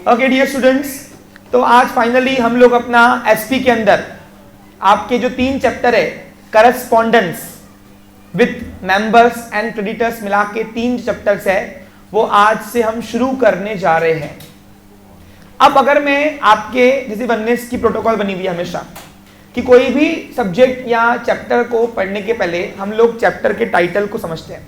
Okay dear students, तो आज finally हम लोग अपना एसपी के अंदर आपके जो 3 चैप्टर है correspondence with members and creditors मिला के 3 चैप्टर्स है, वो आज से हम शुरू करने जा रहे हैं। अब अगर मैं आपके जैसे बननेस की प्रोटोकॉल बनी हुई है हमेशा कि कोई भी सब्जेक्ट या चैप्टर को पढ़ने के पहले हम लोग चैप्टर के टाइटल को समझते हैं,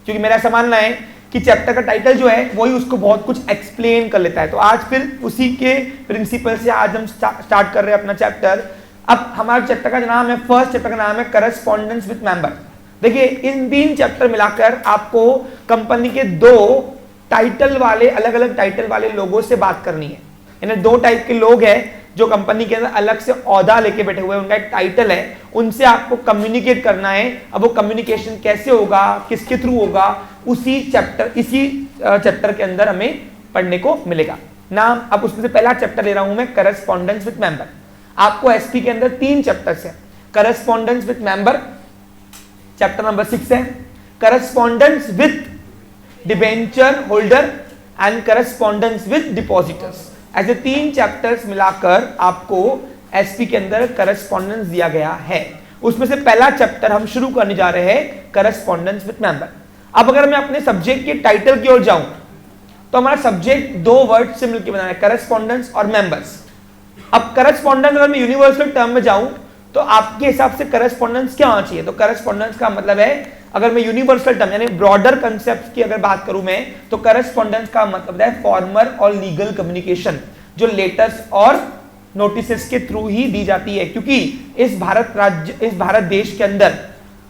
क्योंकि मेरा ऐसा मानना है कि चैप्टर का टाइटल जो है वही उसको बहुत कुछ एक्सप्लेन कर लेता है। तो आज फिर उसी के प्रिंसिपल से आज हम स्टार्ट कर रहे हैं अपना चैप्टर। अब हमारे चैप्टर का नाम है, फर्स्ट चैप्टर का नाम है करस्पॉन्डेंस विद मेंबर। देखिए, इन 3 चैप्टर मिलाकर आपको कंपनी के 2 टाइटल वाले, अलग अलग टाइटल वाले लोगों से बात करनी है। यानी 2 टाइप के लोग हैं जो कंपनी के अंदर अलग से औहदा लेके बैठे हुए हैं, उनका एक टाइटल है, उनसे आपको कम्युनिकेट करना है। अब वो कम्युनिकेशन कैसे होगा, किसके थ्रू होगा, इसी चैप्टर के अंदर हमें पढ़ने को मिलेगा। नाम, अब उसमें से पहला चैप्टर ले रहा हूं मैं, करस्पॉन्डेंस विद मेंबर। आपको एसपी के अंदर 3 चैप्टर्स है। Correspondence with member chapter number 6 है, correspondence with debenture holder and correspondence with depositors. ऐसे 3 चैप्टर्स मिलाकर आपको एसपी के अंदर करस्पॉन्डेंस दिया गया है। उसमें से पहला चैप्टर हम शुरू करने जा रहे हैं, करस्पॉन्डेंस विद मेंबर। अब अगर मैं अपने सब्जेक्ट के टाइटल की ओर जाऊं तो हमारा सब्जेक्ट 2 वर्ड से मिलकर बना है, करस्पॉन्डेंस और मेंबर्स। अब करस्पॉन्डेंस अगर मैं यूनिवर्सल टर्म में जाऊं तो आपके हिसाब से करस्पॉन्डेंस क्या होना चाहिए? तो करस्पॉन्डेंस का मतलब है, अगर मैं यूनिवर्सल टर्म यानी ब्रॉडर कंसेप्ट की अगर बात करूं मैं, तो करस्पॉन्डेंस का मतलब है फॉर्मल और लीगल कम्युनिकेशन, जो लेटर्स और नोटिसेस के थ्रू ही दी जाती है। क्योंकि इस भारत देश के अंदर,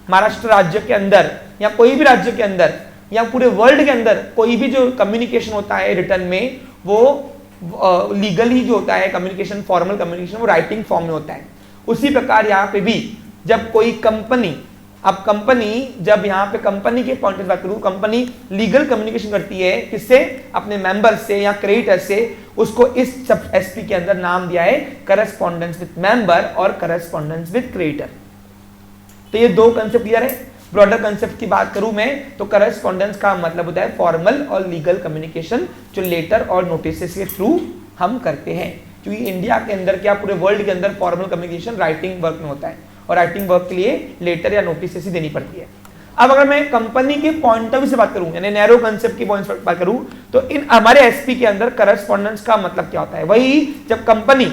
महाराष्ट्र राज्य के अंदर या कोई भी राज्य के अंदर या पूरे वर्ल्ड के अंदर कोई भी जो कम्युनिकेशन होता है रिटर्न में, वो लीगली जो होता है कम्युनिकेशन, फॉर्मल कम्युनिकेशन, वो राइटिंग फॉर्म में होता है। उसी प्रकार यहाँ पे भी जब कोई कंपनी, अब कंपनी, जब यहाँ पे कंपनी के पॉइंट से बात करूं, कंपनी लीगल कम्युनिकेशन करती है किससे? अपने मेंबर से या क्रेडिटर से। उसको इस सब एसपी के अंदर नाम दिया है करस्पॉन्डेंस विद मेंबर और करस्पॉन्डेंस विद क्रेडिटर। तो ये 2 कंसेप्ट क्लियर है। ब्रॉडर कंसेप्ट की बात करूं मैं तो करस्पॉन्डेंस का मतलब होता है फॉर्मल और लीगल कम्युनिकेशन, जो लेटर और नोटिस के थ्रू हम करते हैं। क्योंकि इंडिया के अंदर क्या, पूरे वर्ल्ड के अंदर फॉर्मल कम्युनिकेशन राइटिंग वर्क में होता है, और राइटिंग वर्क के लिए लेटर या नोटिस ही देनी पड़ती है। अब अगर मैं कंपनी के पॉइंट ऑफ व्यू से बात करूं, यानी नैरो कंसेप्ट की पॉइंट से बात करूं, तो इन हमारे एसपी के अंदर करस्पॉन्डेंस का मतलब क्या होता है? वही जब कंपनी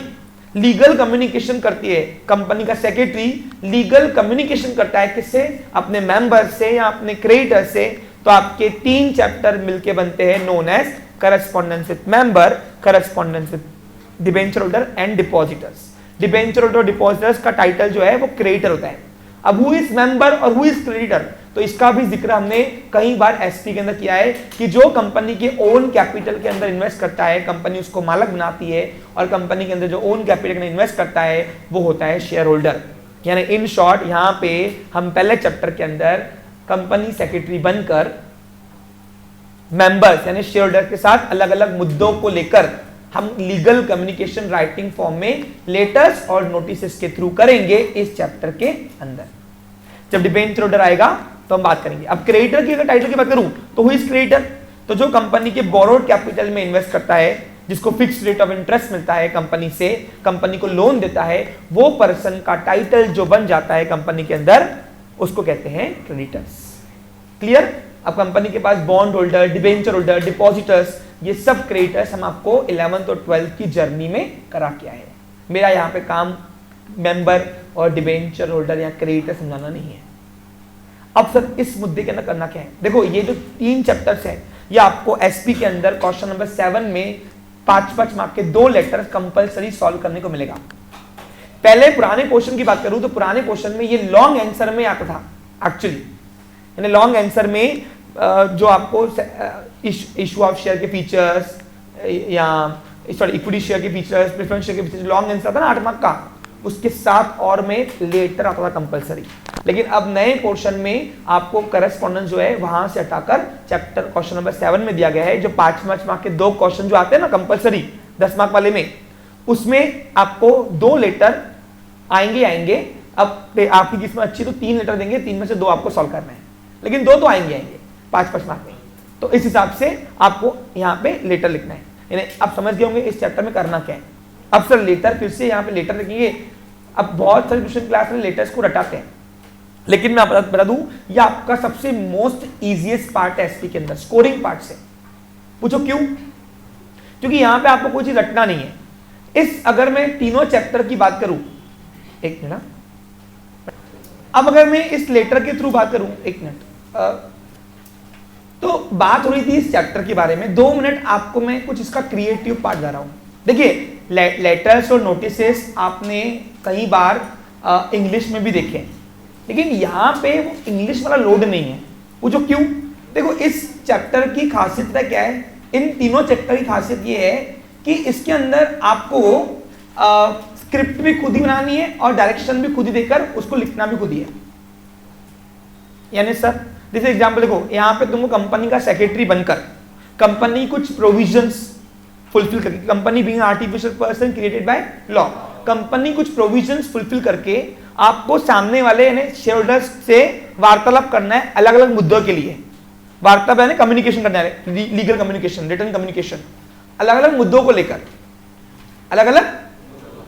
लीगल कम्युनिकेशन करती है, कंपनी का सेक्रेटरी लीगल कम्युनिकेशन करता है किससे? अपने मेंबर से या अपने क्रेडिटर से। तो आपके 3 चैप्टर मिलके बनते हैं, known as correspondence with member, correspondence with debenture holder and depositors. Debenture holder, depositors का टाइटल जो है वो क्रेडिटर होता है। अब हु इज मेंबर और हु इज क्रेडिटर, तो इसका भी जिक्र हमने कई बार एसपी के अंदर किया है कि जो कंपनी के ओन कैपिटल के अंदर इन्वेस्ट करता है, कंपनी उसको मालक बनाती है, और कंपनी के अंदर जो ओन कैपिटल के अंदर इन्वेस्ट करता है वो होता है शेयर होल्डर। यानी इन शॉर्ट यहाँ पे हम पहले चैप्टर के अंदर कंपनी सेक्रेटरी बनकर मेंबर्स यानी शेयर होल्डर के साथ अलग अलग मुद्दों को लेकर हम लीगल कम्युनिकेशन राइटिंग फॉर्म में लेटर्स और नोटिस के थ्रू करेंगे इस चैप्टर के अंदर। जब डिबेंचर होल्डर आएगा तो हम बात करेंगे। अब क्रेडिटर की अगर टाइटल की बात करूं तो हु इज क्रेडिटर? तो जो कंपनी के बोरोड कैपिटल में इन्वेस्ट करता है, जिसको फिक्स्ड रेट ऑफ इंटरेस्ट मिलता है कंपनी से, कंपनी को लोन देता है, वो पर्सन का टाइटल जो बन जाता है कंपनी के अंदर, उसको कहते हैं क्रेडिटर्स। क्लियर? अब कंपनी के पास bond holder, debenture holder, depositors, ये सब क्रेडिटर्स हम आपको 11th और 12th की जर्नी में करा के आए हैं। मेरा यहाँ पे काम मेंबर और डिबेंचर होल्डर या क्रेडिटर समझाना नहीं है। अब सर इस मुद्दे के अंदर करना क्या है? देखो, ये जो 3 चैप्टर्स हैं, ये आपको एसपी के अंदर क्वेश्चन नंबर 7 में 5-5 मार्क के 2 लेटर कंपलसरी सॉल्व करने को मिलेगा। पहले पुराने क्वेश्चन की बात करूं तो पुराने क्वेश्चन में ये लॉन्ग आंसर में आता था एक्चुअली। यानी लॉन्ग आंसर में जो आपको इशू ऑफ शेयर के फीचर्स या इक्विटी शेयर के फीचर्स, प्रेफरेंस शेयर के फीचर्स, लॉन्ग आंसर था ना 8 मार्क का, उसके साथ और में लेटर आता था कंपलसरी। लेकिन अब नए पोर्शन में आपको करस्पॉन्डेंस जो है वहां से हटाकर चैप्टर क्वेश्चन नंबर 7 में दिया गया है। जो 5-5 मार्क के 2 क्वेश्चन जो आते हैं ना कंपलसरी 10 मार्क वाले में, उसमें आपको 2 लेटर आएंगे। अब आपकी किस्मत अच्छी तो 3 लेटर देंगे, 3 में से 2 आपको सॉल्व करना है, लेकिन 2 तो आएंगे 5-5 मार्क में। तो इस हिसाब से आपको यहाँ पे लेटर लिखना है। यानी आप समझ गए होंगे इस चैप्टर में करना क्या है। अब सर लेटर, फिर से यहाँ पे लेटर लिखेंगे। अब बहुत सारे ट्यूशन क्लास में लेटर्स को रटाते हैं, लेकिन मैं आपको बता दूं ये आपका सबसे मोस्ट इजीएस्ट पार्ट है एसपी के अंदर, स्कोरिंग पार्ट से। पूछो क्यों? क्योंकि यहां पे आपको कोई चीज रटना नहीं है। इस अगर मैं तीनों चैप्टर की बात करूं, एक मिनट, अब अगर मैं इस लेटर के थ्रू बात करूं, एक मिनट, तो बात हो रही थी इस चैप्टर के बारे में, 2 मिनट आपको मैं कुछ इसका क्रिएटिव पार्ट दे रहा हूं। देखिए लेटर्स और नोटिसेस आपने कई बार इंग्लिश में भी देखे, लेकिन यहां पे वो इंग्लिश वाला लोड नहीं है। पूछो क्यों? देखो इस चैप्टर की खासियत क्या है, इन तीनों चैप्टर की खासियत ये है कि इसके अंदर आपको स्क्रिप्ट भी खुद ही बनानी है और डायरेक्शन भी खुद ही देकर उसको लिखना भी खुद ही है। यानी सर जैसे एग्जांपल देखो, यहां पे तुमको कंपनी का सेक्रेटरी बनकर कंपनी कुछ प्रोविजंस फुलफिल करके, company being artificial person created by law, company कुछ प्रोविजंस फुलफिल करके आपको सामने वाले यानी शेयरहोल्डर्स से वार्तालाप करना है अलग अलग मुद्दों के लिए। वार्तालाप यानी कम्युनिकेशन करना है, लीगल कम्युनिकेशन, रिटन कम्युनिकेशन, अलग अलग मुद्दों को लेकर, अलग अलग।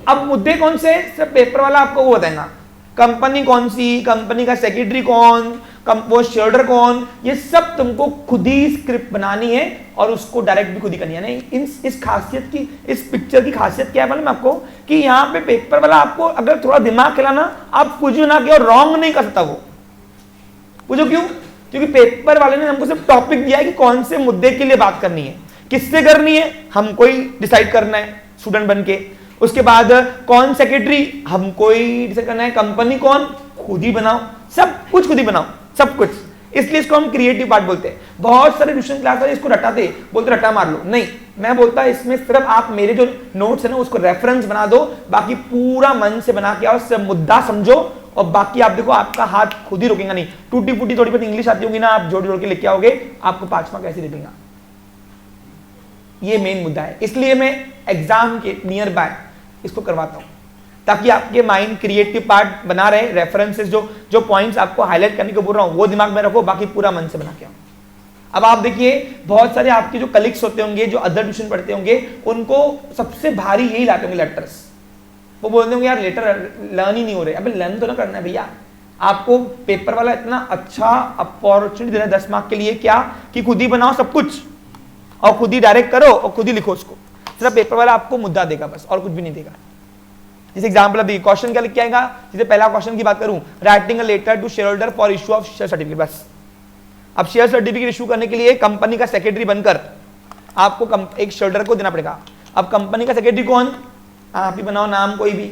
अब मुद्दे कौन से? सिर्फ पेपर वाला आपको वो बताएगा, कंपनी कौन सी, कंपनी का सेक्रेटरी कौन, वो शेयरहोल्डर कौन, ये सब तुमको खुद ही स्क्रिप्ट बनानी है और उसको डायरेक्ट भी खुद ही करनी है। नहीं इस खासियत की, इस पिक्चर की खासियत क्या है मालूम आपको, कि यहाँ पे पेपर वाला आपको अगर थोड़ा दिमाग खिलाना, आप कुछ भी ना किया और रॉन्ग नहीं कर सकता वो। पूछो क्यों? क्योंकि पेपर वाले ने हमको सिर्फ टॉपिक दिया है कि कौन से मुद्दे के लिए बात करनी है, किससे करनी है, हमको ही डिसाइड करना है स्टूडेंट बन के। उसके बाद कौन सेक्रेटरी, हमको ही डिसाइड करना है, कंपनी कौन, खुद ही बनाओ, सब कुछ खुद ही बनाओ, सब कुछ। इसलिए इसको हम क्रिएटिव पार्ट बोलते हैं। बहुत सारे ट्यूशन क्लास वाले इसको रटाते, बोलते रटा मार लो, नहीं, मैं बोलता इसमें सिर्फ आप मेरे जो नोट्स है ना उसको रेफरेंस बना दो, बाकी पूरा मन से बना के आओ, सब मुद्दा समझो और बाकी आप देखो आपका हाथ खुद ही रुकेगा नहीं। टूटी फूटी थोड़ी बहुत इंग्लिश आती होगी ना, आप जोड़ जोड़ के लेके आओगे, आपको 5 मार्क कैसे दे देगा। ये मेन मुद्दा है, इसलिए मैं एग्जाम के नियर बाय इसको करवाता हूं ताकि आपके माइंड क्रिएटिव पार्ट बना रहे। रेफरेंसेस जो पॉइंट्स आपको हाईलाइट करने को बोल रहा हूं वो दिमाग में रखो, बाकी पूरा मन से बना के आओ। अब आप देखिए बहुत सारे आपके जो कलीग्स होते होंगे, जो अदर ट्यूशन पढ़ते होंगे, उनको सबसे भारी यही लाते होंगे लेटर्स। वो बोलते होंगे यार लेटर लर्न ही नहीं हो रहे। अबे लर्न तो ना करना है भैया, आपको पेपर वाला इतना अच्छा अपॉर्चुनिटी दे रहा है 10 मार्क के लिए, क्या कि खुद ही बनाओ सब कुछ और खुद ही डायरेक्ट करो और खुद ही लिखो उसको। सिर्फ पेपर वाला आपको मुद्दा देगा बस, और कुछ भी नहीं देगा। जैसे एग्जांपल अभी क्वेश्चन क्या लिख के आएगा, जैसे पहला क्वेश्चन की बात करूं, writing a letter to share holder for issue of share certificate. बस अब शेयर सर्टिफिकेट इशू करने के लिए कंपनी का सेक्रेटरी बनकर आपको एक शेयर होल्डर को देना पड़ेगा। अब कंपनी का सेक्रेटरी कौन, आप ही बनाओ, नाम कोई भी,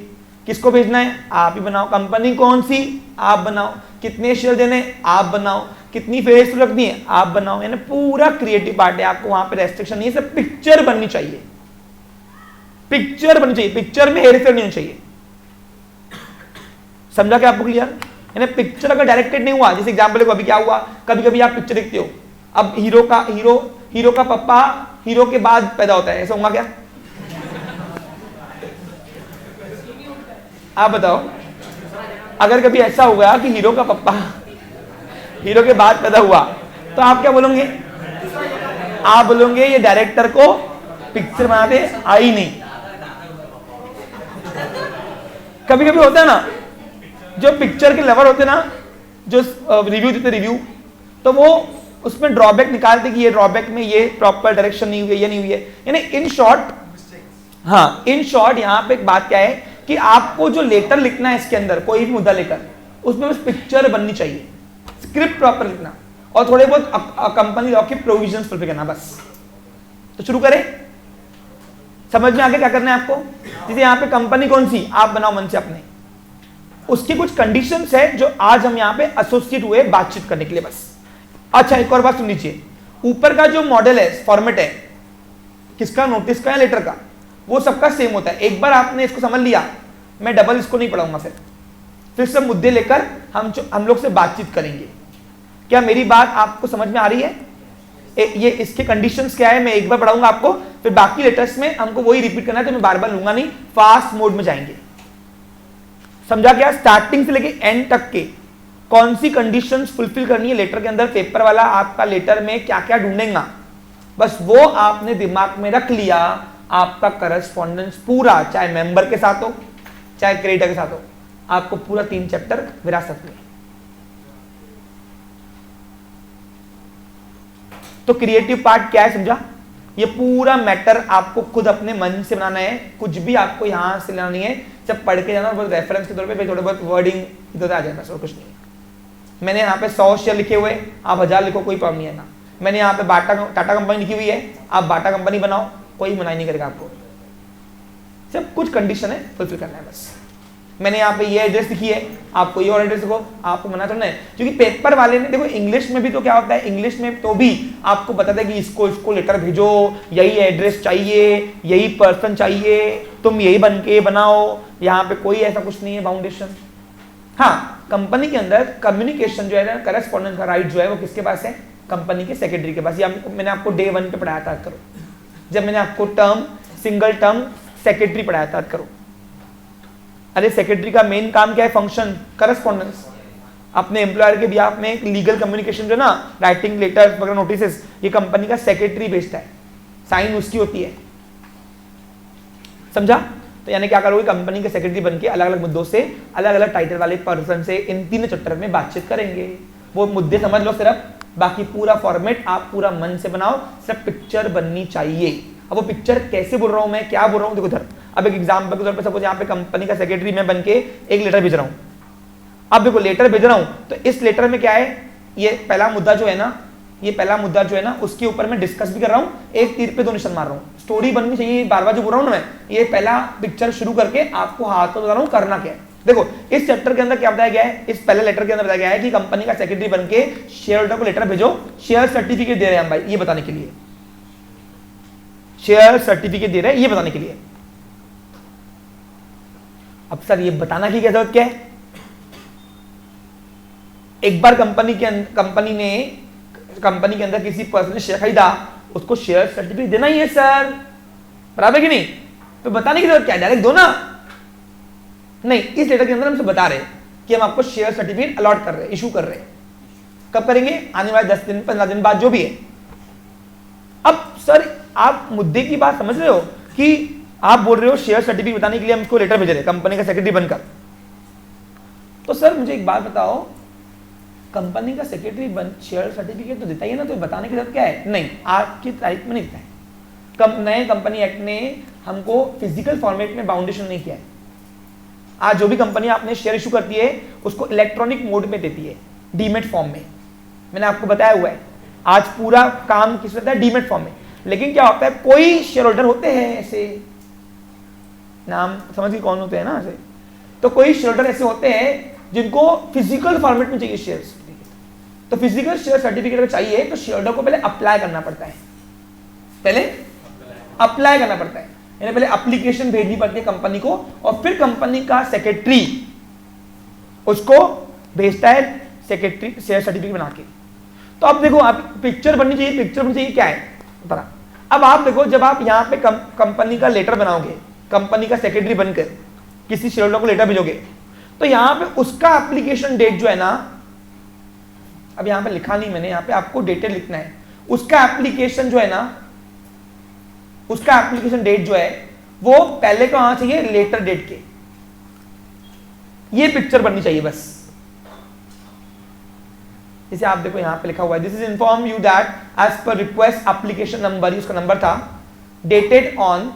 किसको भेजना है आप ही बनाओ, कंपनी कौन सी आप बनाओ, कितने शेयर देने आप बनाओ, कितनी फेस रखनी है आप बनाओ। यानी पूरा क्रिएटिव पार्ट है, आपको वहां पे रेस्ट्रिक्शन नहीं है, सिर्फ पिक्चर बननी चाहिए, पिक्चर बननी चाहिए, पिक्चर में हेरफेर नहीं होनी चाहिए। समझा क्या आपको क्लियर? यानी पिक्चर अगर डायरेक्टेड नहीं हुआ, जैसे एग्जांपल को अभी क्या हुआ, कभी कभी आप पिक्चर देखते हो, अब हीरो का पप्पा हीरो के बाद पैदा होता है, ऐसा होगा क्या? आप बताओ, अगर कभी ऐसा हुआ कि हीरो का पप्पा हीरो के बाद पैदा हुआ तो आप क्या बोलोगे? आप बोलोगे ये डायरेक्टर को पिक्चर बनाते आई नहीं। कभी कभी होता है ना, जो पिक्चर के लवर होते ना, जो रिव्यू देते रिव्यू, तो वो उसमें ड्रॉबैक निकालते कि ये ड्रॉबैक में ये प्रॉपर डायरेक्शन नहीं हुई है, ये नहीं हुई है। यानी इन शॉर्ट, हाँ इन शॉर्ट यहां पे एक बात क्या है कि आपको जो लेटर लिखना है इसके अंदर, कोई भी मुद्दा लेकर, उसमें बस पिक्चर बननी चाहिए, स्क्रिप्ट प्रॉपर लिखना और थोड़े बहुत कंपनी लॉ के प्रोविजंस फुलफिल करना, बस। तो शुरू करें, समझ में आगे क्या करना है आपको। जैसे यहाँ पे कंपनी कौन सी आप बनाओ मन से अपने, उसकी कुछ कंडीशंस है जो आज हम यहाँ पे एसोसिएट हुए बातचीत करने के लिए, बस। अच्छा एक और बात सुन लीजिए, ऊपर का जो मॉडल है, फॉर्मेट है, किसका, नोटिस का या लेटर का, वो सबका सेम होता है। एक बार आपने इसको समझ लिया, मैं डबल इसको नहीं पढ़ाऊंगा, फिर सब मुद्दे लेकर हम लोग से बातचीत करेंगे। क्या मेरी बात आपको समझ में आ रही है? ये इसके कंडीशंस क्या है मैं एक बार पढ़ाऊंगा आपको, फिर बाकी लेटर्स में हमको वही रिपीट करना है, तो मैं बार बार लूंगा नहीं, फास्ट मोड में जाएंगे। समझा क्या? स्टार्टिंग से लेके एंड तक के कौन सी कंडीशंस फुलफिल करनी है लेटर के अंदर, पेपर वाला आपका लेटर में क्या क्या ढूंढेगा, बस वो आपने दिमाग में रख लिया, आपका करस्पॉन्डेंस पूरा, चाहे मेंबर के साथ हो चाहे क्रेडिटर के साथ हो, आपको पूरा 3 चैप्टर विरासत में। तो क्रिएटिव पार्ट क्या है समझा? ये पूरा मैटर आपको खुद अपने मन से बनाना है, कुछ भी आपको यहां से लानी है, जब पढ़ के जाना बहुत रेफरेंस के तौर पे थोड़े बहुत वर्डिंग इधर आ जाएगा, सब कुछ नहीं है। मैंने यहाँ पे 100 शेयर लिखे हुए, आप 1000 लिखो, कोई प्रॉब्लम नहीं है ना। मैंने यहाँ पे टाटा कंपनी लिखी हुई है, आप बाटा कंपनी बनाओ, कोई मना नहीं करेगा आपको। सब कुछ कंडीशन है, फुलफिल करना है बस। मैंने यहाँ पे ये एड्रेस लिखी है, आप कोई और एड्रेस लिखो, आपको मना करना है। क्योंकि पेपर वाले ने देखो इंग्लिश में भी तो क्या होता है, इंग्लिश में तो भी आपको बताता है कि इसको लेटर भेजो, यही एड्रेस चाहिए, यही पर्सन चाहिए, तुम यही बन के बनाओ। यहाँ पे कोई ऐसा कुछ नहीं है बाउंडेशन। हाँ, कंपनी के अंदर कम्युनिकेशन जो है ना, करस्पॉन्डेंस का राइट जो है वो किसके पास है? कंपनी के सेक्रेटरी के पास। ये मैंने आपको डे 1 पे पढ़ाया था, करो जब मैंने आपको टर्म, सिंगल टर्म सेक्रेटरी पढ़ाया था, करो। अरे सेक्रेटरी का मेन काम क्या है? Function correspondence. अपने एम्प्लॉयर के बिहाफ में लीगल कम्युनिकेशन जो ना, राइटिंग लेटर वगैरह नोटिस, ये कंपनी का सेक्रेटरी भेजता है, साइन उसकी होती है, समझा? तो यानी क्या करोगे, कंपनी के सेक्रेटरी बनके अलग अलग मुद्दों से, अलग अलग टाइटल वाले पर्सन से इन 3 चैप्टर में बातचीत करेंगे। वो मुद्दे समझ लो सिर्फ, बाकी पूरा फॉर्मेट आप पूरा मन से बनाओ, सिर्फ पिक्चर बननी चाहिए। अब वो पिक्चर कैसे बोल रहा हूं मैं, क्या बोल रहा हूं, देखो इधर। अब एक एग्जांपल के तौर पे सपोज यहाँ पे कंपनी का सेक्रेटरी मैं बनके एक लेटर भेज रहा हूं। अब देखो लेटर भेज रहा हूं, तो इस लेटर में क्या है, ये पहला मुद्दा जो है ना, ये पहला मुद्दा जो है ना, उसके ऊपर मैं डिस्कस भी कर रहा हूं, एक तीर पे 2 निशान मार रहा हूं। स्टोरी बननी चाहिए, बार बार जो बोल रहा हूं ना मैं, ये पहला पिक्चर शुरू करके आपको हाथ में बता रहा हूं करना क्या है। देखो इस चैप्टर के अंदर क्या बताया गया है, इस पहले लेटर के अंदर बताया गया है कि कंपनी का सेक्रेटरी बनके शेयर होल्डर को लेटर भेजो, शेयर सर्टिफिकेट दे रहे हैं हम भाई, ये बताने के लिए, शेयर सर्टिफिकेट दे रहे हैं ये बताने के लिए। अब सर ये बताना की क्या जरूरत क्या है? एक बार कंपनी के अंदर किसी पर्सन ने शेयर खरीदा, उसको शेयर सर्टिफिकेट देना ही है सर, बराबर कि नहीं? तो बताने की जरूरत क्या है, डायरेक्ट दो ना। नहीं, इस लेटर के अंदर हमसे बता रहे हैं कि हम आपको शेयर सर्टिफिकेट अलॉट कर रहे हैं, इशू कर रहे हैं। कब करेंगे? आने वाले 10 दिन 15 दिन बाद, जो भी है। अब सर आप मुद्दे की बात समझ रहे हो कि आप बोल रहे हो शेयर सर्टिफिकेट बताने के लिए हम इसको लेटर भेज रहे हैं कंपनी का सेक्रेटरी बनकर। तो सर मुझे एक बात बताओ, कंपनी का सेक्रेटरी बन शेयर सर्टिफिकेट तो देता ही है ना, तो बताने की जरूरत क्या है? नहीं, आज की तारीख में नहीं देता है। नए कंपनी एक्ट ने हमको फिजिकल फॉर्मेट में बाउंडेशन नहीं किया है। आज जो भी कंपनी आपने शेयर इशू करती है उसको इलेक्ट्रॉनिक मोड में देती है, डीमेट फॉर्म में। मैंने आपको बताया हुआ है, आज पूरा काम किस होता है? डीमेट फॉर्म में। लेकिन क्या होता है, कोई शेयर होल्डर होते हैं ऐसे, नाम समझ के कौन होते हैं ना ऐसे, तो कोई शेयर होल्डर ऐसे होते हैं जिनको फिजिकल फॉर्मेट में चाहिए शेयर सर्टिफिकेट। तो फिजिकल शेयर सर्टिफिकेट अगर चाहिए तो शेयर होल्डर को पहले अप्लाई करना पड़ता है, पहले अप्लाई करना पड़ता है, यानी पहले एप्लीकेशन भेजनी पड़ती है कंपनी को, और फिर कंपनी का सेक्रेटरी उसको भेजता है सेक्रेटरी शेयर सर्टिफिकेट बना के। तो अब देखो, आप पिक्चर बननी चाहिए, पिक्चर बननी चाहिए क्या है बता। अब आप देखो, जब आप यहाँ पे कंपनी का लेटर बनाओगे, कंपनी का सेक्रेटरी बनकर किसी शेयर होल्डर को लेटर भेजोगे, तो यहाँ पे उसका एप्लीकेशन डेट जो है ना, अब यहाँ पे लिखा नहीं मैंने, यहाँ पे आपको डेटेड लिखना है। उसका एप्लीकेशन जो है ना, उसका एप्लीकेशन डेट जो है वो पहले का आना चाहिए लेटर डेट के। ये पिक्चर बननी चाहिए बस। जैसे आप देखो यहाँ पे लिखा हुआ है, this is inform you that as per request application number, उसका नंबर था, डेटेड ऑन,